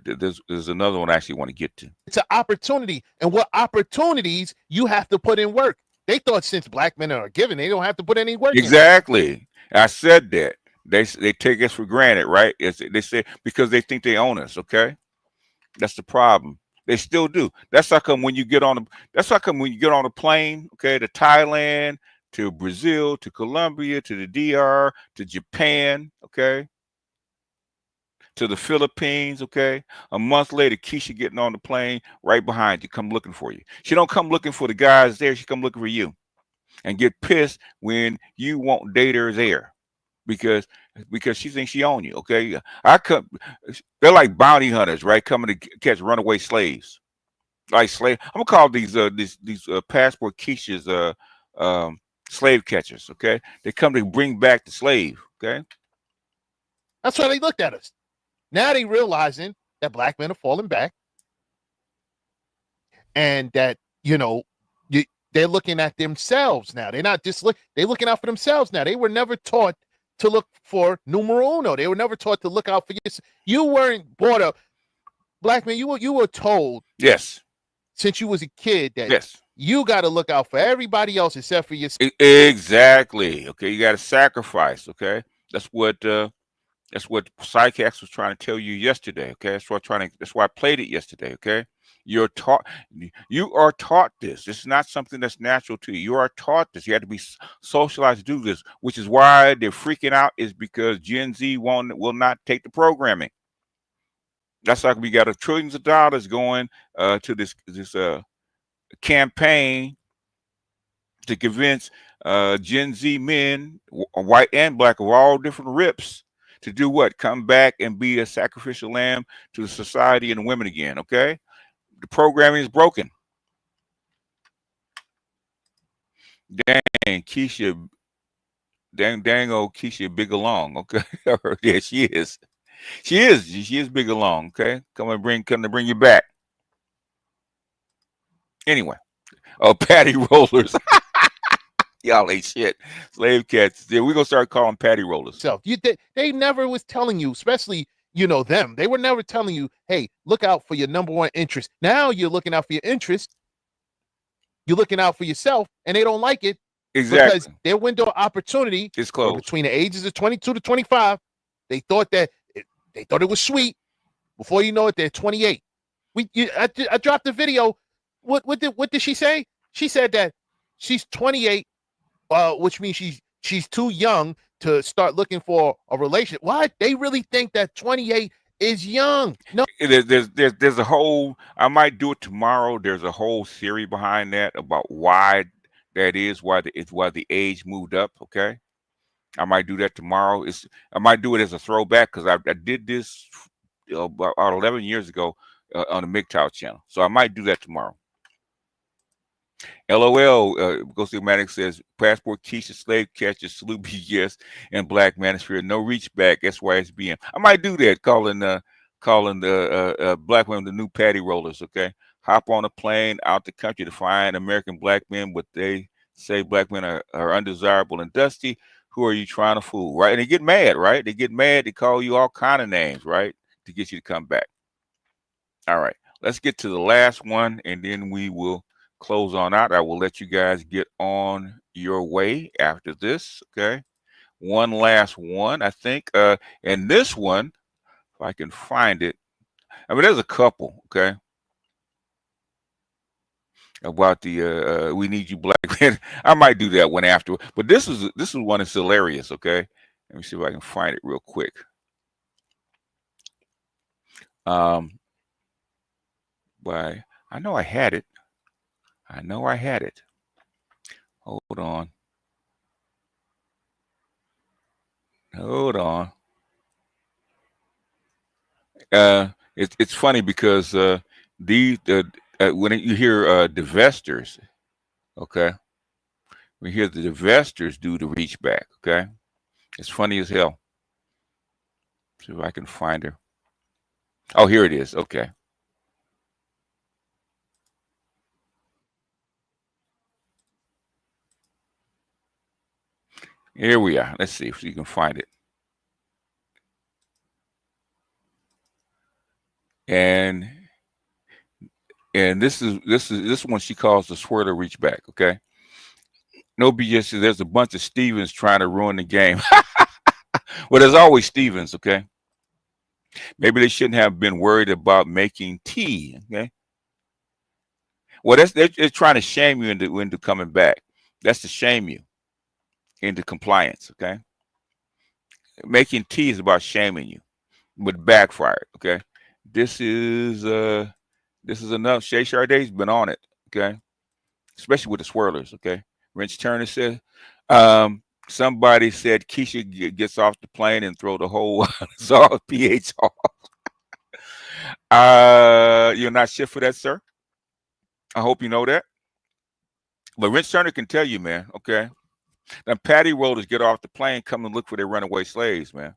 there's another one I actually want to get to. It's an opportunity, and what opportunities you have to put in work. They thought since black men are given, they don't have to put any work Exactly. I said that. They take us for granted, right? They say because they think they own us, okay? That's the problem. They still do. That's how come when you get on a plane, okay, to Thailand, to Brazil, to Colombia, to the DR, to Japan, okay, to the Philippines, okay. A month later, Keisha getting on the plane right behind you, come looking for you. She don't come looking for the guys there. She come looking for you, and get pissed when you won't date her there, because she thinks she own you. Okay, they're like bounty hunters, right? Coming to catch runaway slaves, like slave. I'm gonna call these passport Keishas slave catchers. Okay, they come to bring back the slave. Okay, that's why they looked at us. Now they realizing that black men are falling back, and that they're looking at themselves now. They're not just they're looking out for themselves now. They were never taught to look for numero uno. They were never taught to look out for yourself. You weren't brought up, black man. You were told, yes, since you was a kid, that yes, you got to look out for everybody else except for yourself. Exactly. Okay, you got to sacrifice. Okay, that's what Psychax was trying to tell you yesterday. Okay, that's why I played it yesterday. Okay, you are taught this. This is not something that's natural to you. You are taught this. You have to be socialized to do this, which is why they're freaking out, is because Gen Z will not take the programming. That's like we got trillions of dollars going to this campaign to convince Gen Z men, white and black, of all different rips, to do what? Come back and be a sacrificial lamb to the society and women again. Okay, the programming is broken. Dang Keisha, dang old Keisha big along. Okay, yeah, she is big along. Okay, come to bring you back. Anyway, patty rollers. Y'all ain't shit. Slave cats. Yeah, we're gonna start calling patty rollers. So they never was telling you, especially them. They were never telling you, hey, look out for your number one interest. Now you're looking out for your interest. You're looking out for yourself, and they don't like it. Exactly. Because their window of opportunity is closed between the ages of 22 to 25. They thought it was sweet. Before you know it, they're 28. I dropped the video. What did she say? She said that she's 28. Which means she's too young to start looking for a relationship. What? They really think that 28 is young? No. There's a whole. I might do it tomorrow. There's a whole theory behind that about why that is. Why the age moved up. Okay, I might do that tomorrow. I might do it as a throwback because I did this about 11 years ago on the MGTOW channel. So I might do that tomorrow. LOL, Ghostmatic says, Passport Keisha, Slave Catcher, Salute BGS, and Black Manosphere. No Reachback, SYSBM. I might do that, calling the black women the new patty rollers, okay? Hop on a plane out the country to find American black men, but they say black men are undesirable and dusty. Who are you trying to fool, right? And they get mad, right? They get mad. They call you all kind of names, right? To get you to come back. All right, let's get to the last one, and then we will close on out. I will let you guys get on your way after this, okay? One last one, I think. And this one, if I can find it, I mean, there's a couple, okay? About the we need you black men. I might do that one after, but this is one that's hilarious, okay? Let me see if I can find it real quick. But I know I had it. I know I had it. Hold on. Hold on. It's funny because when you hear divestors, okay, we hear the divestors do the reach back, okay. It's funny as hell. See if I can find her. Oh, here it is. Okay. Here we are. Let's see if you can find it. And this one she calls the Swirler reach back. Okay. No BS. There's a bunch of Stevens trying to ruin the game. Well, there's always Stevens. Okay. Maybe they shouldn't have been worried about making tea. Okay. Well, they're trying to shame you into coming back. That's to shame you into compliance. Okay. Making tea is about shaming you, but backfired. Okay. This is enough. Shay Shardae's been on it. Okay. Especially with the swirlers. Okay. Wrench Turner said, somebody said Keisha gets off the plane and throw the whole pH off. You're not shit for that, sir. I hope you know that. But Wrench Turner can tell you, man. Okay. Now, patty rollers get off the plane, come and look for their runaway slaves, man.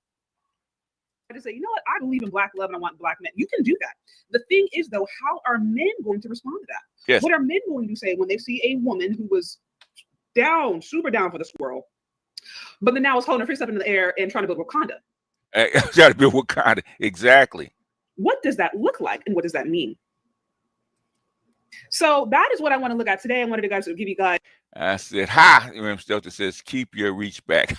I just say, you know what? I believe in black love and I want black men. You can do that. The thing is, though, how are men going to respond to that? Yes. What are men going to say when they see a woman who was down, super down for the swirl, but then now is holding her fist up in the air and trying to build Wakanda? Trying to build Wakanda. Exactly. What does that look like, and what does that mean? So that is what I want to look at today. I wanted to give you guys. I said, ha! MS Delta says, keep your reach back.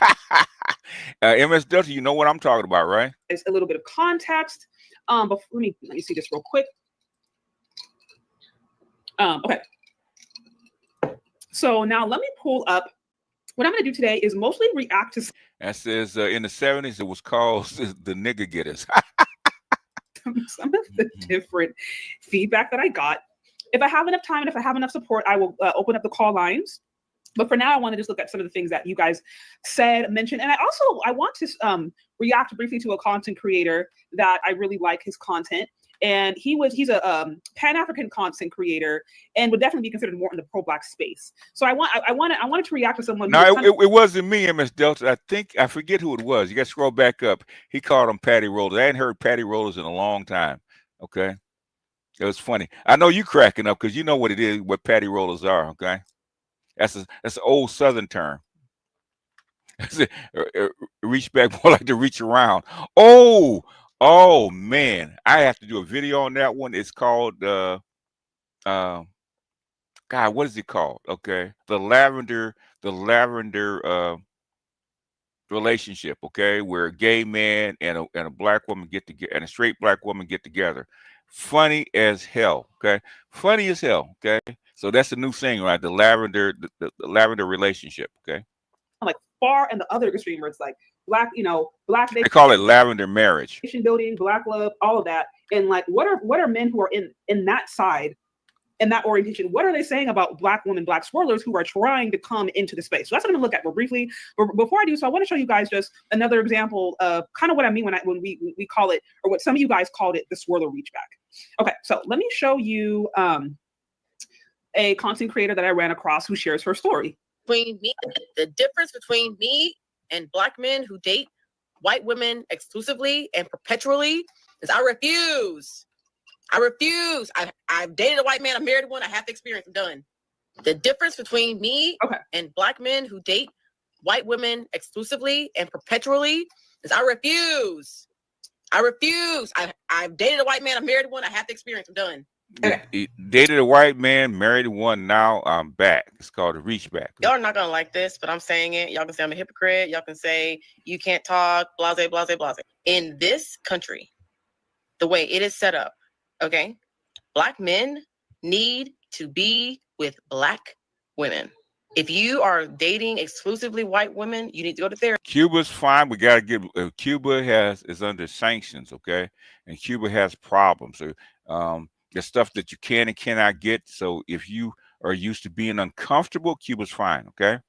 MS Delta, you know what I'm talking about, right? It's a little bit of context. But let me see this real quick. Okay. So now let me pull up. What I'm going to do today is mostly react to. That says in the 70s, it was called the nigga getters. Some of the different feedback that I got. If I have enough time and if I have enough support, I will open up the call lines. But for now, I want to just look at some of the things that you guys said, mentioned. And I want to react briefly to a content creator that I really like his content. And he's a Pan-African content creator and would definitely be considered more in the pro-black space. So I wanted to react to someone. No, it wasn't me, MS Delta. I forget who it was. You got to scroll back up. He called them patty rollers. I hadn't heard patty rollers in a long time. Okay. It was funny. I know you cracking up because you know what it is, what patty rollers are. Okay. That's an old Southern term. Reach back, more like to reach around. Oh man, I have to do a video on that one. It's called God, what is it called? Okay, the lavender relationship. Okay, where a gay man and a black woman get together and a straight black woman get together. Funny as hell. Okay, funny as hell. Okay, so that's the new thing, right? The lavender relationship. Okay, like far and the other extreme where it's like black, black. They call it lavender marriage. Nation building, black love, all of that. And like, what are men who are in that side in that orientation, what are they saying about Black women, Black swirlers who are trying to come into the space? So that's what I'm going to look at real briefly. But before I do so, I want to show you guys just another example of kind of what I mean when we call it, or what some of you guys called it, the swirler reach back. Okay, so let me show you a content creator that I ran across who shares her story. The difference between me and Black men who date white women exclusively and perpetually is I refuse. I've dated a white man. I married one. I have the experience. I'm done. The difference between me and Black men who date white women exclusively and perpetually is I refuse. I've dated a white man. I married one. I have the experience. I'm done. Okay. Dated a white man, married one. Now I'm back. It's called a reach back. Y'all are not gonna like this, but I'm saying it. Y'all can say I'm a hypocrite. Y'all can say you can't talk. Blase, blase, blase. In this country, the way it is set up. Okay, Black men need to be with Black women. If you are dating exclusively white women, you need to go to therapy. Cuba's fine. We gotta get. Cuba is under sanctions, okay, and Cuba has problems. So there's stuff that you can and cannot get. So if you are used to being uncomfortable, Cuba's fine, okay.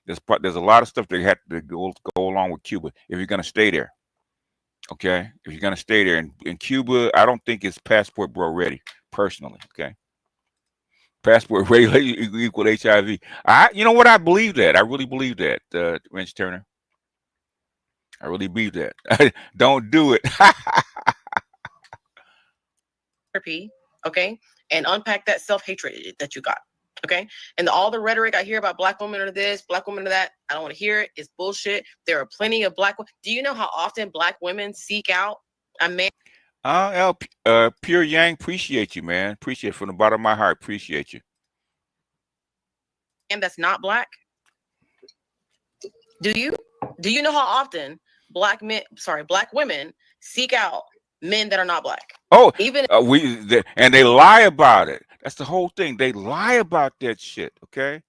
There's a lot of stuff that had to go along with Cuba if you're gonna stay there. Okay, if you're gonna stay there in Cuba, I don't think it's passport bro ready, personally. Okay, passport ready equal HIV. You know what? I believe that. I really believe that, Rich Turner. I really believe that. Don't do it. Therapy, okay, and unpack that self-hatred that you got. Okay, and all the rhetoric I hear about Black women are this, Black women are that, I don't want to hear it. It's bullshit. There are plenty of Black women. Do you know how often Black women seek out a man? Pure Yang, appreciate you, man. Appreciate it from the bottom of my heart. Appreciate you. And that's not Black. Do you know how often Black women seek out men that are not Black? Oh, even and they lie about it. That's the whole thing. They lie about that shit. Okay,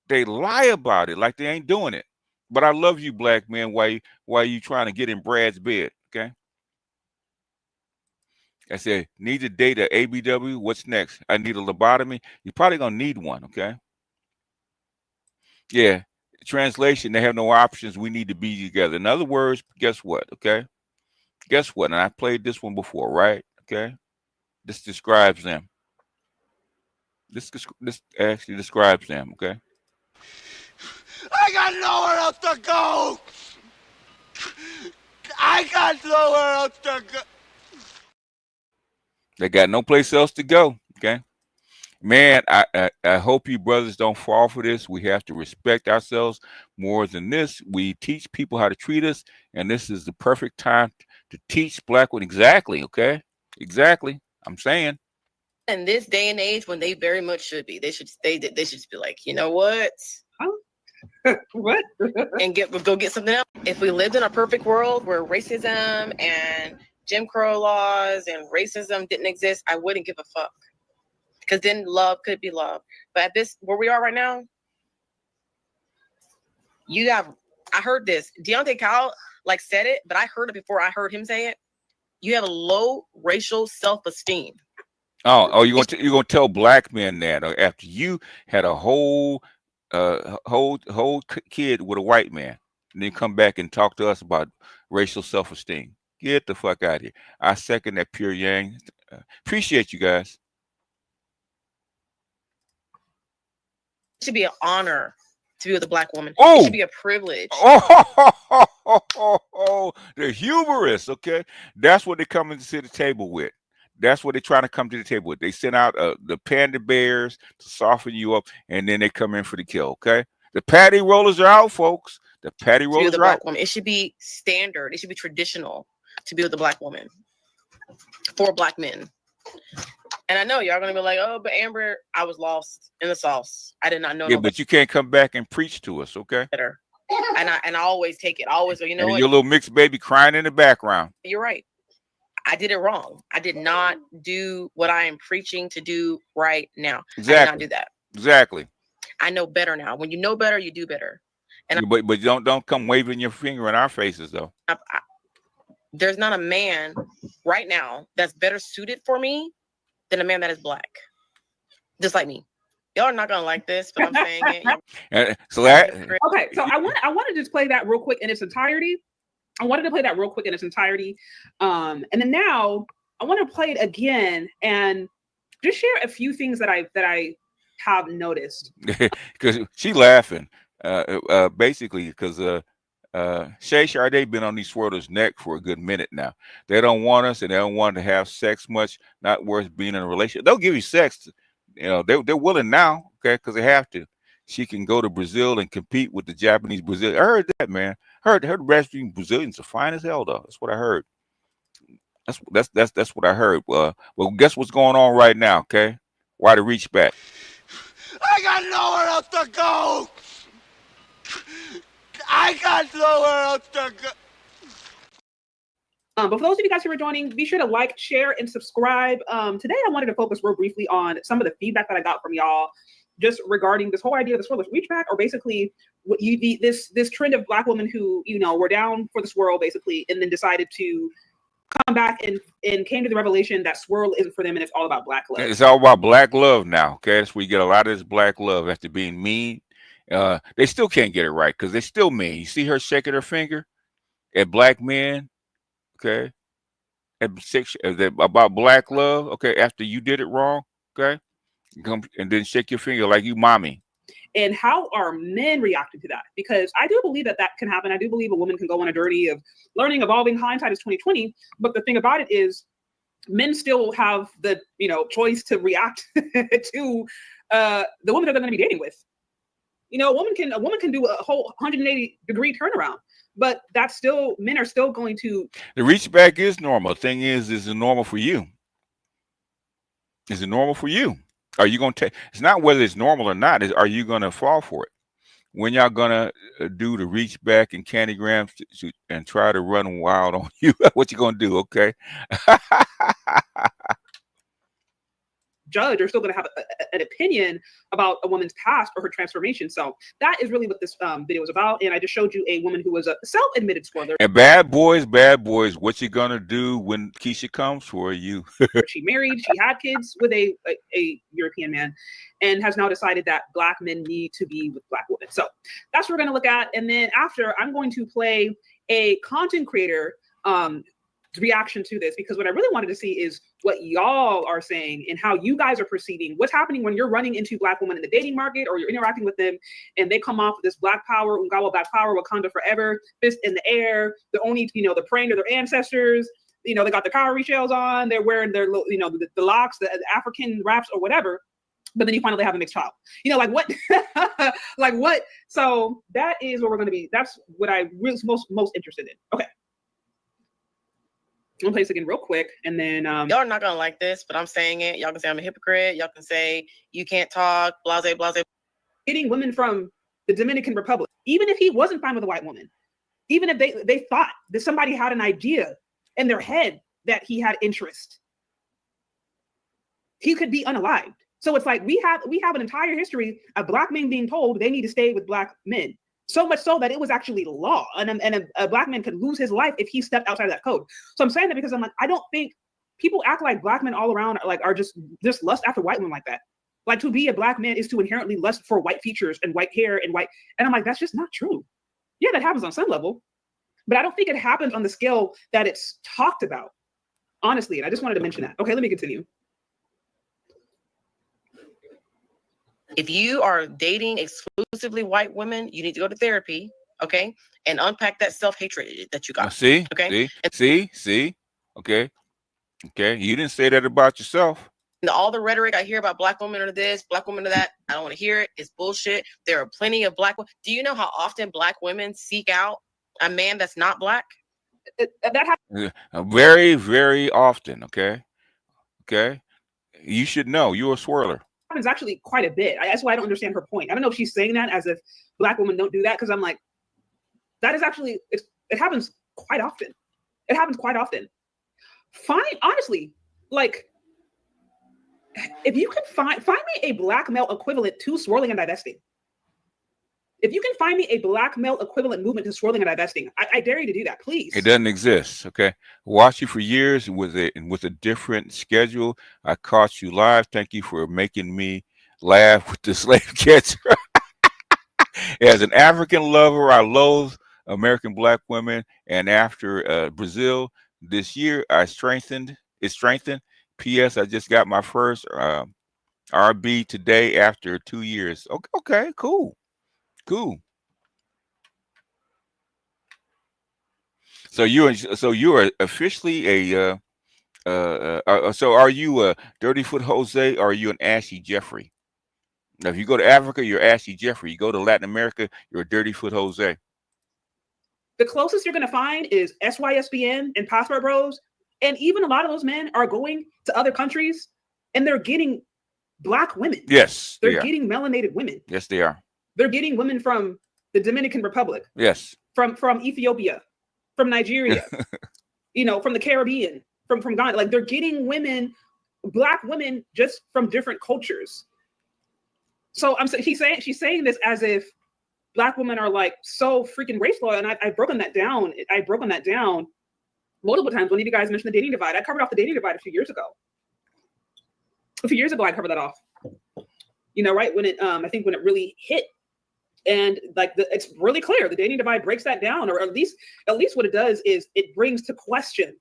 they lie about it like they ain't doing it. But I love you, Black men. Why you trying to get in Brad's bed? Okay. I said, need to date a ABW. What's next? I need a lobotomy. You're probably gonna need one. Okay. Yeah. Translation: they have no options. We need to be together. In other words, guess what? Okay. Guess what? And I played this one before, right? Okay. This describes them. This actually describes them, okay? I got nowhere else to go! I got nowhere else to go! They got no place else to go, okay? Man, I hope you brothers don't fall for this. We have to respect ourselves more than this. We teach people how to treat us, and this is the perfect time to teach Black women. Exactly, okay? Exactly. I'm saying. In this day and age, when they very much should be, they should just be like, you know what? What? And go get something else. If we lived in a perfect world where racism and Jim Crow laws and racism didn't exist, I wouldn't give a fuck. Because then love could be love. But at this, where we are right now, I heard this. Deontay Kyle said it, but I heard it before I heard him say it. You have a low racial self-esteem. Oh, you're gonna tell Black men that after you had a whole kid with a white man, and then come back and talk to us about racial self-esteem. Get the fuck out of here. I second that, Pure Yang. Appreciate you guys. It should be an honor to be with a Black woman. Oh! It should be a privilege. Oh, they're humorous, okay? That's what they come to the table with. That's what they're trying to come to the table with. They send out the panda bears to soften you up, and then they come in for the kill, okay? The patty rollers are out, folks. The patty rollers are out. Woman. It should be standard. It should be traditional to be with a Black woman for Black men. And I know y'all gonna be like, oh, but Amber, I was lost in the sauce. I did not know. Yeah, but you can't come back and preach to us, okay? Better. And I always take it. I always go, you know and what? Your little mixed baby crying in the background. You're right. I did it wrong. I did not do what I am preaching to do right now. Exactly. I did not do that. Exactly. I know better now. When you know better, you do better. And but don't come waving your finger in our faces, though. There's not a man right now that's better suited for me than a man that is Black. Just like me. Y'all are not gonna like this, but I'm saying it. So that Okay, so I want to just play that real quick in its entirety. And then now I want to play it again and just share a few things that I have noticed. because she laughing, basically because Shay Sade been on these Swirlers' neck for a good minute now. They don't want us, and they don't want to have sex much. Not worth being in a relationship. They'll give you sex. You know, they're willing now, okay, because they have to. She can go to Brazil and compete with the Japanese Brazilian. I heard that, man. Heard the Brazilian Brazilians are fine as hell, though. That's what I heard. That's what I heard. Well, guess what's going on right now, okay? Why the reach back? I got nowhere else to go. I got nowhere else to go. But for those of you guys who are joining, be sure to like, share, and subscribe. Today, I wanted to focus real briefly on some of the feedback that I got from y'all, just regarding this whole idea of the swirlers reachback, or basically what this trend of Black women who were down for the swirl basically, and then decided to come back and came to the revelation that swirl isn't for them, and it's all about Black love. It's all about Black love now. Okay, that's where you get a lot of this Black love after being mean. They still can't get it right because they're still mean. You see her shaking her finger at Black men. Okay, about Black love. Okay, after you did it wrong. Okay, come and then shake your finger like you mommy. And how are men reacting to that? Because I do believe that can happen. I do believe a woman can go on a journey of learning, evolving. Hindsight is 20/20. But the thing about it is, men still have the choice to react to the woman that they're going to be dating with. A woman can do a whole 180-degree turnaround. But that's still, men are still going to. The reach back is normal. The thing is it normal for you? Is it normal for you? Are you going to take? It's not whether it's normal or not. Are you going to fall for it? When y'all going to do the reach back and candygrams and try to run wild on you? What you going to do? Okay. Judge are still going to have an opinion about a woman's past or her transformation. So that is really what this video is about. And I just showed you a woman who was a self-admitted swirler. And bad boys, what you gonna do when Keisha comes for you? She married, she had kids with a European man, and has now decided that Black men need to be with Black women. So that's what we're going to look at. And then after, I'm going to play a content creator reaction to this, because what I really wanted to see is what y'all are saying and how you guys are perceiving what's happening when you're running into Black women in the dating market, or you're interacting with them and they come off with this Black power, Ungawa Black power, Wakanda forever, fist in the air, the only, they're praying to their ancestors, they got the cowrie shells on, they're wearing their, the locks, the African wraps or whatever. But then you finally have a mixed child. Like what? Like what? So that is what we're going to be. That's what I was most interested in. Okay. I'm gonna play this again real quick, and then y'all are not gonna like this, but I'm saying it. Y'all can say I'm a hypocrite. Y'all can say you can't talk, blase, blase. Getting women from the Dominican Republic, even if he wasn't fine with a white woman, even if they thought that somebody had an idea in their head that he had interest, he could be unalived. So it's like we have an entire history of Black men being told they need to stay with Black men. So much so that it was actually law, and a Black man could lose his life if he stepped outside of that code. So I'm saying that because I'm like, I don't think people act like Black men all around are just lust after white women like that. Like, to be a Black man is to inherently lust for white features and white hair and white. And I'm like, that's just not true. Yeah, that happens on some level, but I don't think it happens on the scale that it's talked about, honestly. And I just wanted to mention that. Okay, let me continue. If you are dating exclusively white women, you need to go to therapy, okay, and unpack that self-hatred that you got. See, okay, see, okay, you didn't say that about yourself. All the rhetoric I hear about Black women are this, Black women are that, I don't want to hear it. It's bullshit. There are plenty of Black women. Do you know how often Black women seek out a man that's not Black? That happens very, very often. Okay, you should know. You're a swirler. Happens actually quite a bit. That's why I don't understand her point. I don't know if she's saying that as if Black women don't do that, because I'm like, that is actually, it happens quite often. It happens quite often. Fine, honestly, like, if you can find me a Black male equivalent to swirling and divesting. If you can find me a Black male equivalent movement to swirling and divesting, I dare you to do that, please. It doesn't exist. Okay, watched you for years with a different schedule. I caught you live. Thank you for making me laugh with the slave catcher. As an African lover, I loathe American black women, and after Brazil this year, it strengthened. P.S. I just got my first RB today after 2 years. Okay, cool. So you are officially a so are you a Dirty Foot Jose, or are you an Ashy Jeffrey? Now, if you go to Africa, you're Ashy Jeffrey. You go to Latin America, you're a Dirty Foot Jose. The closest you're going to find is SYSBN and Passport Bros. And even a lot of those men are going to other countries and they're getting black women. Yes, They're getting melanated women. Yes, they are. They're getting women from the Dominican Republic. Yes. From Ethiopia, from Nigeria, from the Caribbean, from Ghana. Like, they're getting women, black women, just from different cultures. So she's saying this as if black women are like so freaking race loyal, and I've broken that down. Multiple times. When you guys mentioned the dating divide, I covered off the dating divide a few years ago. I covered that off. Right when it, I think when it really hit, and like it's really clear, the dating divide breaks that down, or at least what it does is it brings to question.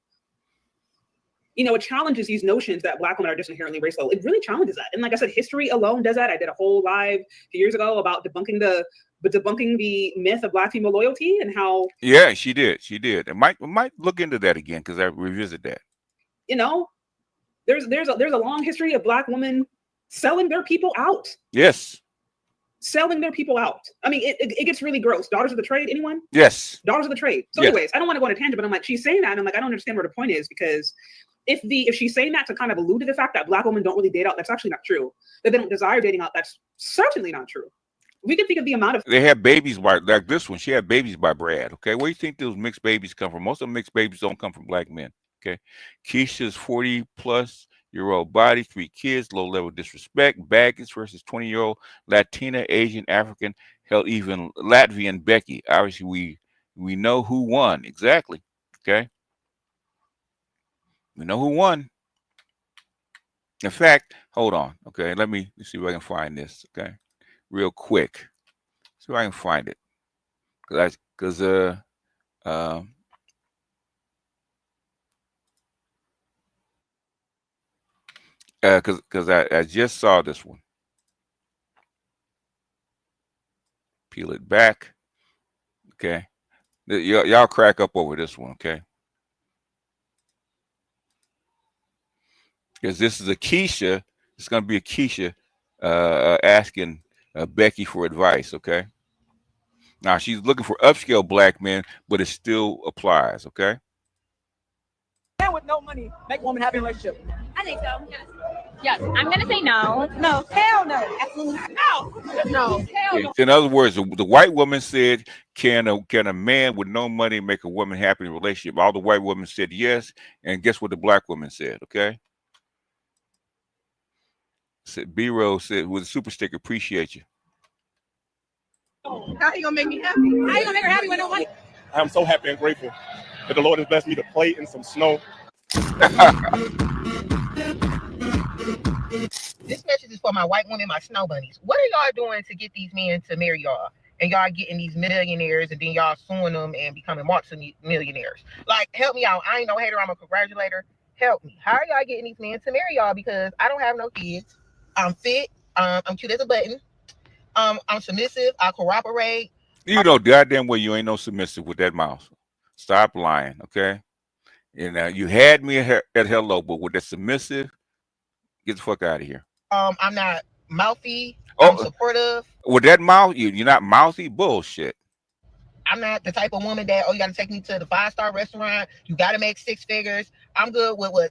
It challenges these notions that black women are just inherently race loyal. It really challenges that. And like I said, history alone does that. I did a whole live a few years ago about debunking the myth of black female loyalty and how. Yeah, she did. And might look into that again, because I revisit that. There's a long history of black women selling their people out. Yes. Selling their people out. I mean, it gets really gross. Daughters of the trade, anyone? Yes. Daughters of the trade. So anyways, I don't want to go on a tangent, but I'm like, she's saying that, and I'm like, I don't understand where the point is, because if she's saying that to kind of allude to the fact that black women don't really date out, that's actually not true. That they don't desire dating out, that's certainly not true. We can think of the amount of. They have babies by, like this one, she had babies by Brad. Okay. Where do you think those mixed babies come from? Most of the mixed babies don't come from black men. Okay. Keisha's 40-plus-year-old body, 3 kids, low level disrespect, baggage versus 20-year-old Latina, Asian, African, hell, even Latvian Becky. Obviously, we know who won. Exactly. Okay. We know who won. In fact, hold on. Okay. Let's see if I can find this. Okay. Real quick. See if I can find it. Because I just saw this one. Peel it back. Okay. Y'all crack up over this one. Okay. Because this is a Keisha. It's going to be a Keisha asking Becky for advice. Okay. Now she's looking for upscale black men, but it still applies. Okay. Man with no money make woman happy in a relationship. I think so. Yes. I'm going to say no. No. Hell no. Absolutely no. No. Hell no. In other words, the white woman said, can a man with no money make a woman happy in a relationship? All the white women said yes. And guess what the black woman said? Okay. Said B-Roll said with a super sticker, appreciate you. How you gonna make me happy? How you gonna make her happy with no money? I'm so happy and grateful that the Lord has blessed me to play in some snow. This message is for my white women, my snow bunnies. What are y'all doing to get these men to marry y'all? And y'all getting these millionaires and then y'all suing them and becoming multi-millionaires. Like, help me out. I ain't no hater, I'm a congratulator. Help me. How are y'all getting these men to marry y'all? Because I don't have no kids. I'm fit. I'm cute as a button. I'm submissive. I cooperate. You know goddamn well you ain't no submissive with that mouth. Stop lying, okay? And you had me at hello, but with that submissive, get the fuck out of here. I'm not mouthy. I'm supportive. With that mouth, you're not mouthy. Bullshit. I'm not the type of woman that, you got to take me to the 5-star restaurant. You got to make 6 figures. I'm good with what?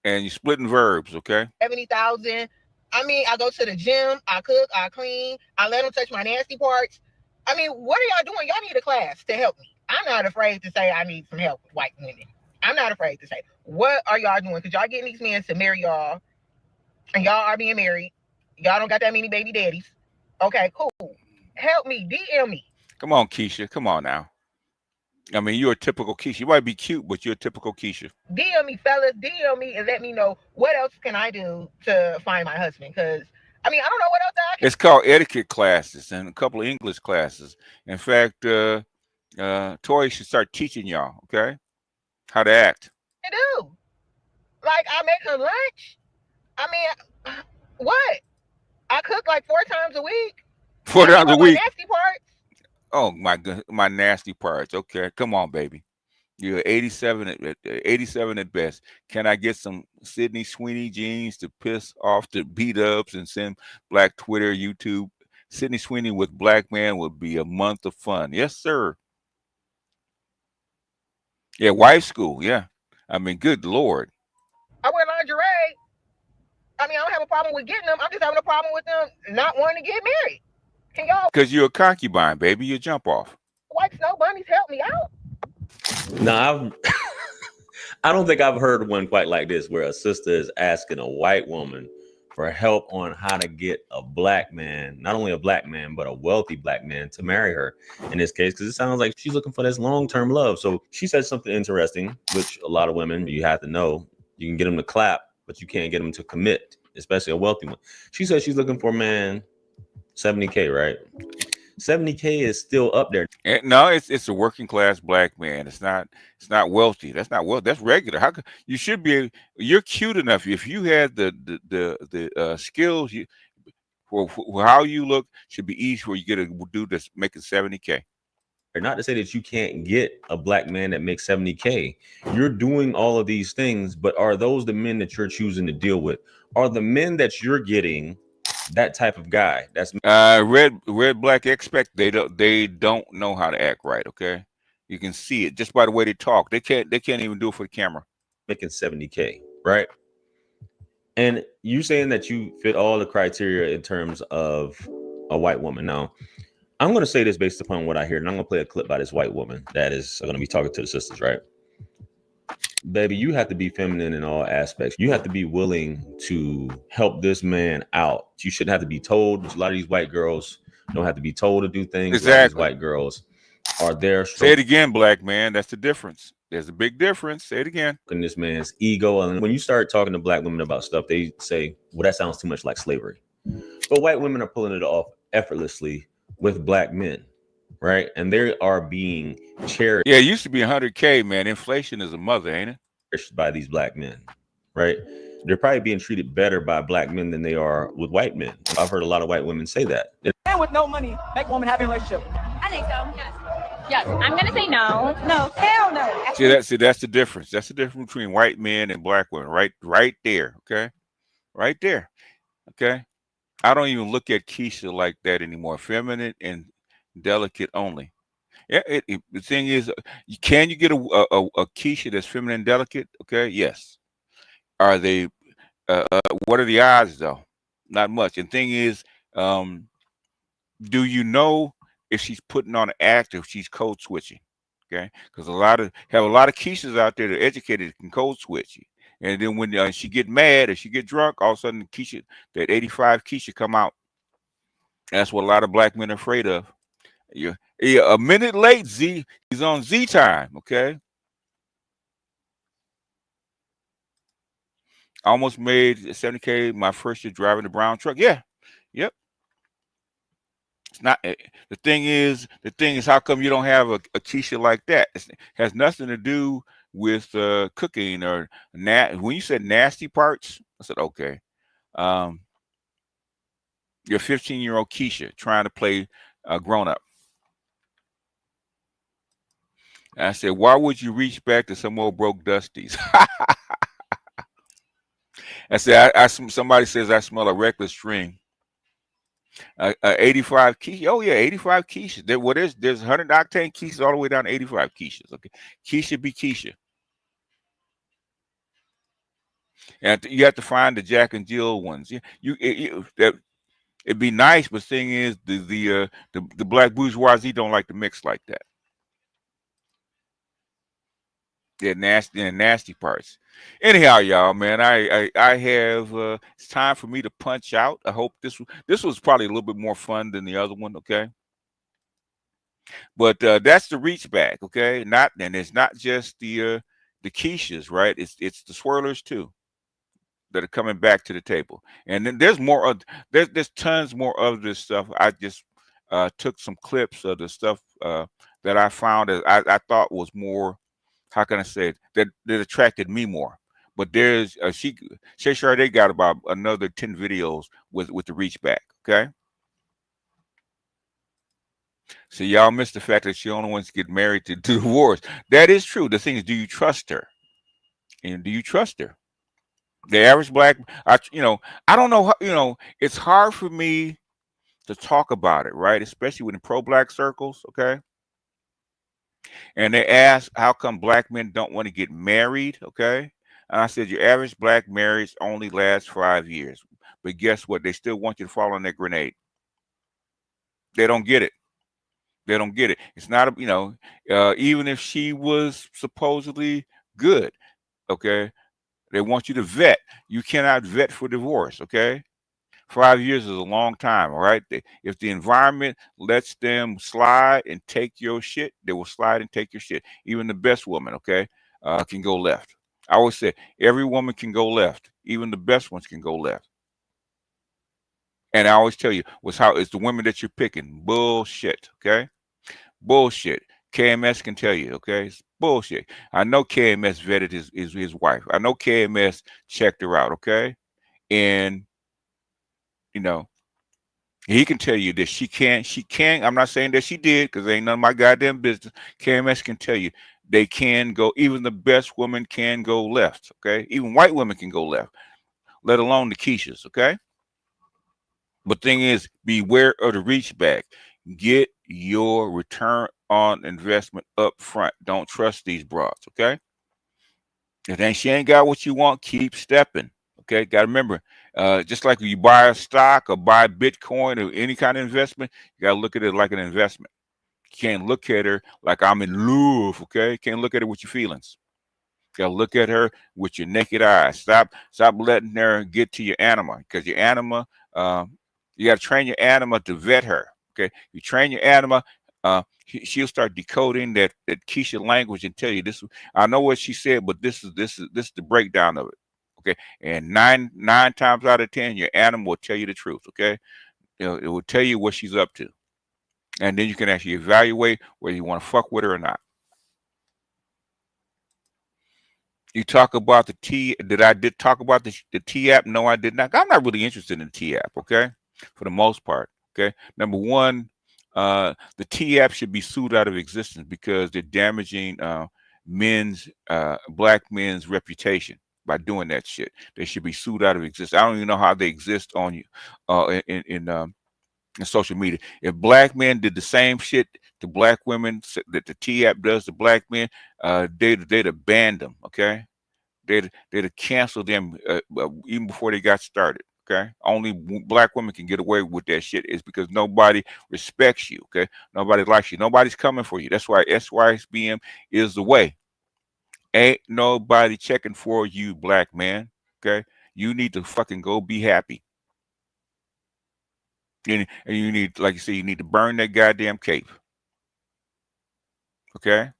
And you're splitting verbs, okay? 70,000. I mean, I go to the gym. I cook. I clean. I let them touch my nasty parts. I mean, what are y'all doing? Y'all need a class to help me. I'm not afraid to say I need some help with white women. I'm not afraid to say, what are y'all doing? Because y'all getting these men to marry y'all, and y'all are being married. Y'all don't got that many baby daddies. Okay, cool. Help me. DM me. Come on, Keisha. Come on now. I mean, you're a typical Keisha. You might be cute, but you're a typical Keisha. DM me, fellas. DM me and let me know what else can I do to find my husband. Because I mean, I don't know what else I can It's called etiquette classes and a couple of English classes. In fact, Tori should start teaching y'all, okay, how to act. do. Like, I make her lunch. I mean, what? I cook like 4 times a week. 4 times a My week. nasty parts. Oh my god, my nasty parts. Okay, come on, baby. You're 87 at best. Can I get some Sydney Sweeney jeans to piss off the beat ups and send Black Twitter, YouTube? Sydney Sweeney with Black Man would be a month of fun. Yes, sir. Yeah, wife school. Yeah. I mean, good Lord. I wear lingerie. I mean, I don't have a problem with getting them. I'm just having a problem with them not wanting to get married. Can y'all Because you're a concubine, baby. You jump off. white snow bunnies help me out? No, I don't think I've heard one quite like this, where a sister is asking a white woman for help on how to get a black man, not only a black man, but a wealthy black man to marry her in this case, because it sounds like she's looking for this long-term love. So she said something interesting, which a lot of women, you have to know, you can get them to clap, but you can't get them to commit, especially a wealthy one. She said she's looking for a man, 70K, right? 70K is still up there. No, it's a working class black man. It's not wealthy. That's not wealthy. That's regular. How could you should be? You're cute enough. If you had the skills, you for how you look should be easy. Where you get a dude that's making 70K. Not to say that you can't get a black man that makes 70K. You're doing all of these things, but are those the men that you're choosing to deal with? Are the men that you're getting that type of guy? That's red black expect they don't know how to act right. Okay, you can see it just by the way they talk. They can't even do it for the camera. Making 70K, right? And you saying that you fit all the criteria in terms of a white woman. Now, I'm going to say this based upon what I hear, and I'm going to play a clip by this white woman that is going to be talking to the sisters, right? Baby, you have to be feminine in all aspects. You have to be willing to help this man out. You shouldn't have to be told. A lot of these white girls don't have to be told to do things. Exactly. A lot of these white girls are there. Say it again, black man. That's the difference. There's a big difference. Say it again. In this man's ego. And when you start talking to black women about stuff, they say, well, that sounds too much like slavery. But white women are pulling it off effortlessly with black men, right? And they are being cherished. Yeah, it used to be 100K, man. Inflation is a mother, ain't it? By these black men, right? They're probably being treated better by black men than they are with white men. I've heard a lot of white women say that. And with no money, make woman happy relationship. I think so. Yes. Yes. I'm gonna say no. No. Hell no. See that's the difference. That's the difference between white men and black women. Right there. Okay. Right there. Okay. I don't even look at Keisha like that anymore. Feminine and delicate only. Yeah. The thing is, can you get a Keisha that's feminine and delicate? Okay. Yes. Are they? What are the odds though? Not much. And thing is, do you know if she's putting on an act, or if she's code switching? Okay, because a lot of Keishas out there that are educated that can code switch. And then when she get mad or she get drunk, all of a sudden Keisha, that 85 Keisha come out. That's what a lot of black men are afraid of. Yeah, a minute late, Z. He's on Z time. Okay. Almost made 70K my first year driving the brown truck. Yeah. Yep. It's not the thing is how come you don't have a Keisha like that? It has nothing to do with cooking or when you said nasty parts, I said okay. You're 15-year-old Keisha trying to play a grown-up. And I said, why would you reach back to some old broke dusties? I said, somebody says I smell a reckless string. 85 Keisha. Oh yeah, 85 Keisha. There's 100 octane Keishas all the way down to 85 Keishas. Okay, Keisha be Keisha. And you have to find the Jack and Jill ones. It'd be nice, but the thing is, the black bourgeoisie don't like to mix like that. They're nasty parts. Anyhow, y'all, man, I have it's time for me to punch out. I hope this was probably a little bit more fun than the other one, okay? But that's the Reachback, okay? And it's not just the Keishas, right? It's the Swirlers too. that are coming back to the table. And then there's more of there's tons more of this stuff. I just took some clips of the stuff that I found that I thought was more, how can I say it, that attracted me more. But there's Shay Sade got about another 10 videos with the Reachback. Okay. So y'all missed the fact that she only wants to get married to divorce. That is true. The thing is, do you trust her? And do you trust her? The average black, I don't know how, it's hard for me to talk about it, right? Especially within pro-black circles, okay? And they ask, how come black men don't want to get married, okay? And I said, your average black marriage only lasts 5 years. But guess what? They still want you to fall on that grenade. They don't get it. They don't get it. It's not, even if she was supposedly good, okay? They want you to vet. You cannot vet for divorce, okay? 5 years is a long time, all right? If the environment lets them slide and take your shit, they will slide and take your shit. Even the best woman, okay, can go left. I always say every woman can go left. Even the best ones can go left. And I always tell you, it's the women that you're picking. Bullshit, okay? Bullshit. KMS can tell you, okay? It's bullshit. I know KMS vetted his wife. I know KMS checked her out, okay? And he can tell you that she can. I'm not saying that she did, because ain't none of my goddamn business. KMS can tell you they can go. Even the best woman can go left. Okay, even white women can go left, let alone the Keishas. Okay, but thing is, beware of the reach back. Get your return on investment up front. Don't trust these broads. Okay, if then she ain't got what you want, keep stepping. Okay, got to remember, just like you buy a stock or buy Bitcoin or any kind of investment, you got to look at it like an investment. You can't look at her like I'm in love. Okay, can't look at her with your feelings. You got to look at her with your naked eyes. Stop letting her get to your anima, because your anima, you got to train your anima to vet her. Okay, you train your anima. She'll start decoding that Keisha language and tell you this. I know what she said, but this is the breakdown of it. Okay, and nine times out of 10, your animal will tell you the truth. Okay, it will tell you what she's up to, and then you can actually evaluate whether you want to fuck with her or not. You talk about the T. I did talk about the T app? No, I did not. I'm not really interested in the T app. Okay, for the most part. Okay, number one, the T app should be sued out of existence because they're damaging black men's reputation. By doing that shit, they should be sued out of existence. I don't even know how they exist on you, in social media. If black men did the same shit to black women that the T app does to black men, they'd have banned them. Okay, they'd have canceled them even before they got started. Okay, only black women can get away with that shit. Is because nobody respects you. Okay, nobody likes you. Nobody's coming for you. That's why SYSBM is the way. Ain't nobody checking for you, black man. Okay, you need to fucking go be happy. And you need, like you say, you need to burn that goddamn cape. Okay,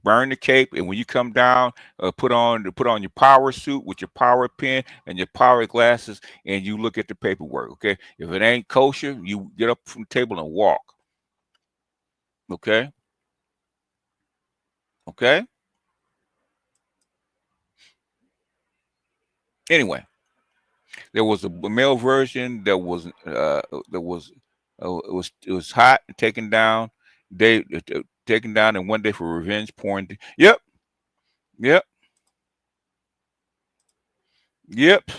burn the cape, and when you come down, put on your power suit with your power pen and your power glasses, and you look at the paperwork. Okay, if it ain't kosher, you get up from the table and walk. Okay. Okay. Anyway, there was a male version that was it was hot and taken down. Taken down in one day for revenge porn. Yep. Yep. Yep.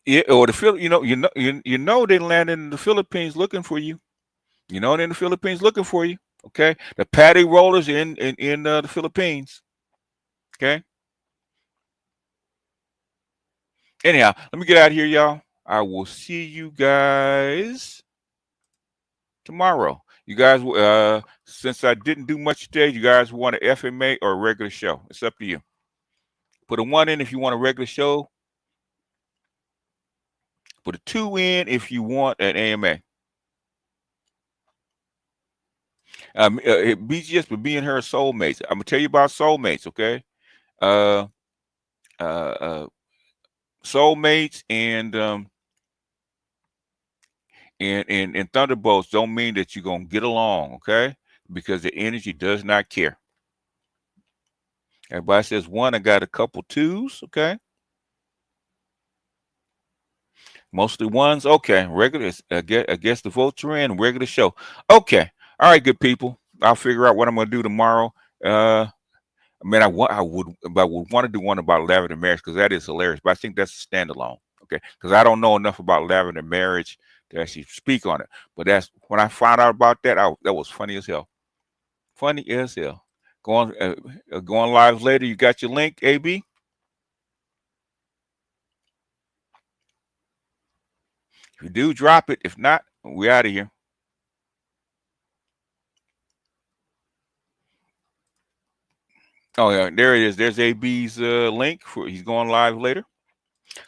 Yeah, or you know they landed in the Philippines looking for you. You know they're in the Philippines looking for you. Okay, the patty rollers in the Philippines. Okay. Anyhow, let me get out of here, y'all. I will see you guys tomorrow. You guys, since I didn't do much today, you guys want an FMA or a regular show? It's up to you. Put a 1 in if you want a regular show. Put a 2 in if you want an AMA. BGS, but me and her are soulmates. I'm gonna tell you about soulmates, okay? soulmates and thunderbolts don't mean that you're gonna get along, okay? Because the energy does not care. Everybody says one. I got a couple twos, okay? Mostly ones, okay. Regular, I guess the votes are in. Regular show, okay. All right, good people. I'll figure out what I'm gonna do tomorrow. I mean, I would want to do one about lavender marriage because that is hilarious. But I think that's a standalone, okay? Because I don't know enough about lavender marriage to actually speak on it. But that's when I found out about that. That was funny as hell. Funny as hell. Going live later. You got your link, AB? If you do, drop it. If not, we out of here. Oh yeah, there it is. There's AB's link for. He's going live later.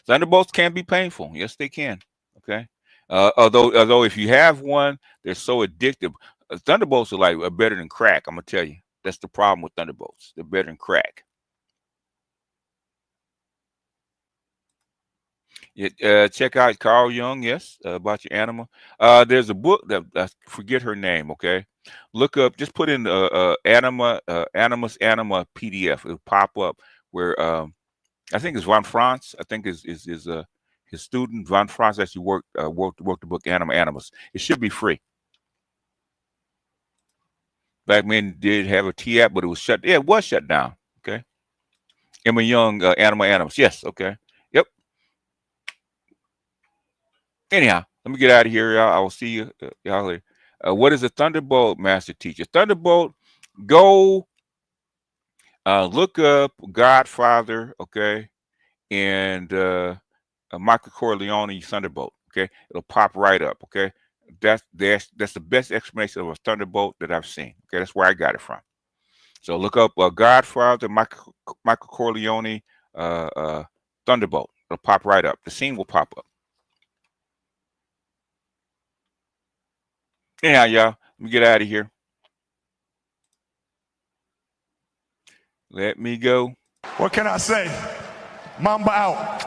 Thunderbolts can be painful. Yes, they can. Okay. Although if you have one, they're so addictive. Thunderbolts are like better than crack. I'm gonna tell you. That's the problem with thunderbolts. They're better than crack. Check out Carl Jung. Yes, about your animal. There's a book that I forget her name. Okay, look up. Just put in animus anima PDF. It'll pop up where I think it's Von Franz. I think is his student Von Franz actually worked the book Anima Animus. It should be free. Black Men did have a T-app, but it was shut. Yeah, it was shut down. Okay. Emma Young, Anima Animus. Yes. Okay. Yep. Anyhow, let me get out of here, y'all. I will see you y'all later. What is a Thunderbolt, Master Teacher? Thunderbolt, go look up Godfather, okay, and Michael Corleone Thunderbolt, okay? It'll pop right up, okay? That's the best explanation of a Thunderbolt that I've seen, okay? That's where I got it from. So look up Godfather, Michael Corleone Thunderbolt. It'll pop right up. The scene will pop up. Anyhow, y'all, let me get out of here. Let me go. What can I say? Mamba out.